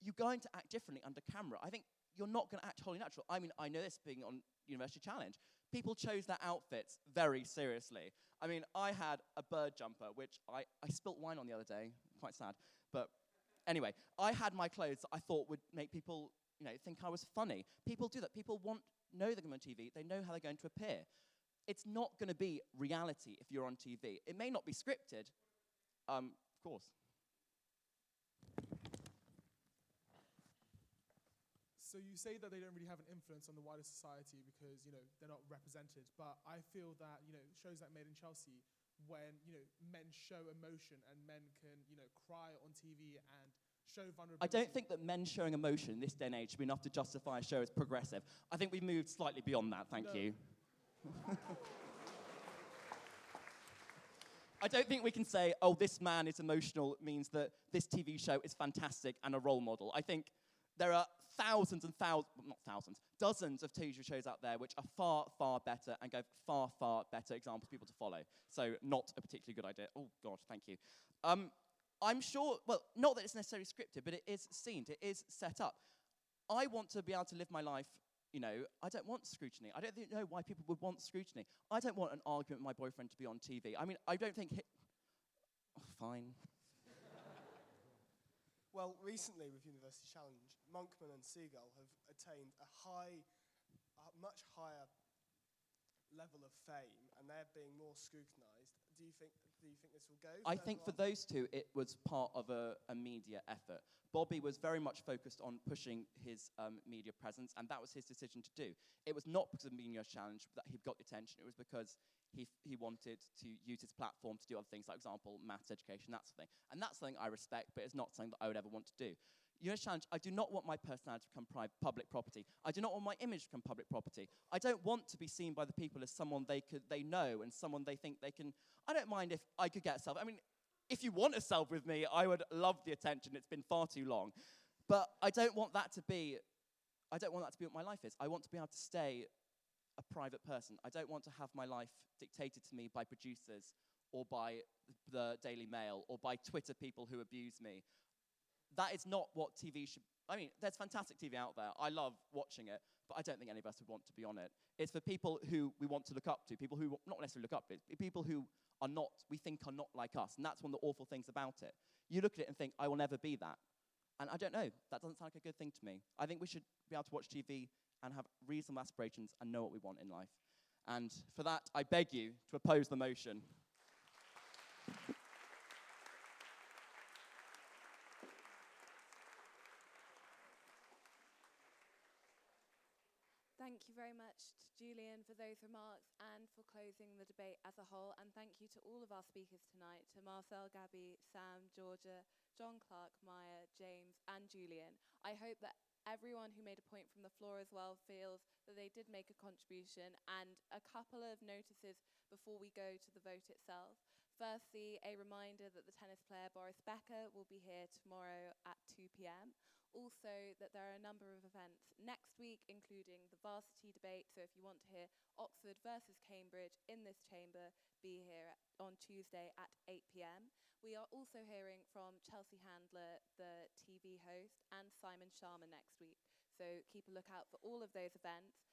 You're going to act differently under camera. I think you're not going to act wholly natural. I mean, I know this being on University Challenge. People chose their outfits very seriously. I mean, I had a bird jumper, which I spilt wine on the other day. Quite sad. But anyway, I had my clothes that I thought would make people, think I was funny. People do that. People know they're going to be on TV. They know how they're going to appear. It's not going to be reality if you're on TV. It may not be scripted, of course. So you say that they don't really have an influence on the wider society because, they're not represented. But I feel that, shows like Made in Chelsea, when, men show emotion and men can, cry on TV and show vulnerability. I don't think that men showing emotion in this day and age should be enough to justify a show as progressive. I think we've moved slightly beyond that, thank you. I don't think we can say, oh, this man is emotional means that this TV show is fantastic and a role model. I think there are thousands and thousands, not thousands, dozens of TV shows out there which are far, far better and give far, far better examples for people to follow. So not a particularly good idea. Oh, God, thank you. I'm sure, well, not that it's necessarily scripted, but it is scenes, it is set up. I want to be able to live my life, I don't want scrutiny. I don't know why people would want scrutiny. I don't want an argument with my boyfriend to be on TV. I mean, I don't think oh, fine. Well, recently with University Challenge, Monkman and Seagull have attained a much higher level of fame, and they're being more scrutinised. Do you think this will go? I think for those two, it was part of a media effort. Bobby was very much focused on pushing his media presence, and that was his decision to do. It was not because of the Media Challenge that he got the attention. It was because he wanted to use his platform to do other things, like, for example, maths education, that sort of thing. And that's something I respect, but it's not something that I would ever want to do. Challenge, I do not want my personality to become public property. I do not want my image to become public property. I don't want to be seen by the people as someone they know and someone they think they can. I don't mind if I could get a selfie. I mean, if you want a selfie with me, I would love the attention. It's been far too long. But I don't want that to be what my life is. I want to be able to stay a private person. I don't want to have my life dictated to me by producers or by the Daily Mail or by Twitter people who abuse me. That is not what TV should... I mean, there's fantastic TV out there. I love watching it, but I don't think any of us would want to be on it. It's for people who we want to look up to, people who not necessarily look up to, people who we think are not like us, and that's one of the awful things about it. You look at it and think, I will never be that. And I don't know, that doesn't sound like a good thing to me. I think we should be able to watch TV and have reasonable aspirations and know what we want in life. And for that, I beg you to oppose the motion. Thank you very much to Julian for those remarks and for closing the debate as a whole. And thank you to all of our speakers tonight, to Marcel, Gabby, Sam, Georgia, John Clark, Maya, James, and Julian. I hope that everyone who made a point from the floor as well feels that they did make a contribution. And a couple of notices before we go to the vote itself. Firstly, a reminder that the tennis player Boris Becker will be here tomorrow at 2 p.m. Also, that there are a number of events next week, including the varsity debate. So if you want to hear Oxford versus Cambridge in this chamber, be here on Tuesday at 8 p.m. We are also hearing from Chelsea Handler, the TV host, and Simon Sharma next week. So keep a lookout for all of those events.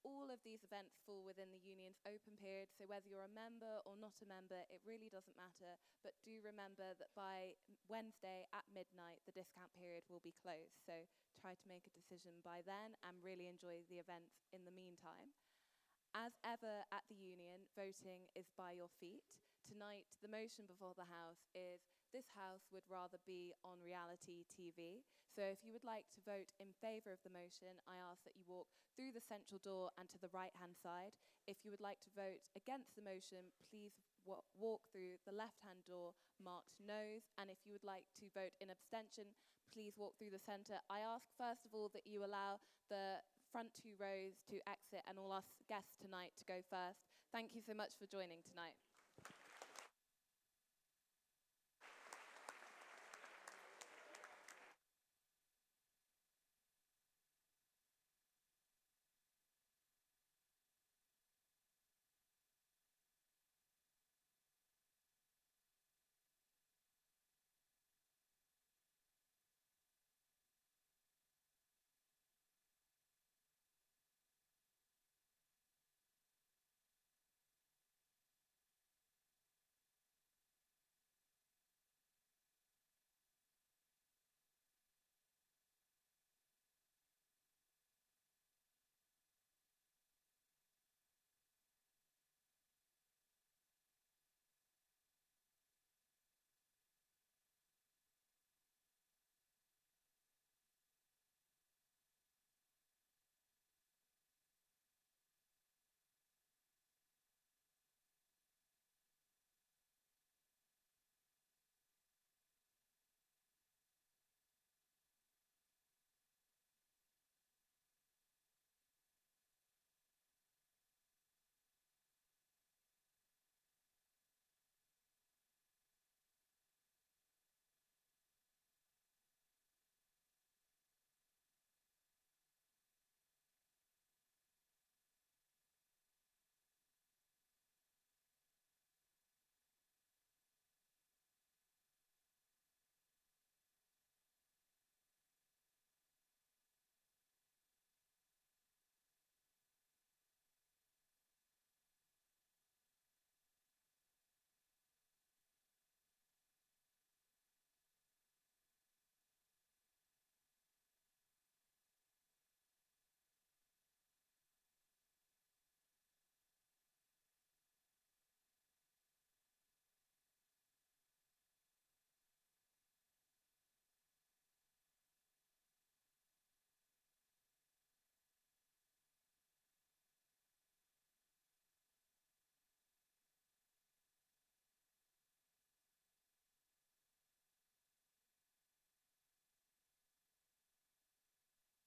All of these events fall within the union's open period, so whether you're a member or not a member, it really doesn't matter. But do remember that by Wednesday at midnight, the discount period will be closed. So try to make a decision by then and really enjoy the events in the meantime. As ever at the union, voting is by your feet. Tonight, the motion before the House is this House would rather be on reality TV. So if you would like to vote in favour of the motion, I ask that you walk through the central door and to the right-hand side. If you would like to vote against the motion, please walk through the left-hand door marked Noes. And if you would like to vote in abstention, please walk through the centre. I ask first of all that you allow the front two rows to exit and all our guests tonight to go first. Thank you so much for joining tonight.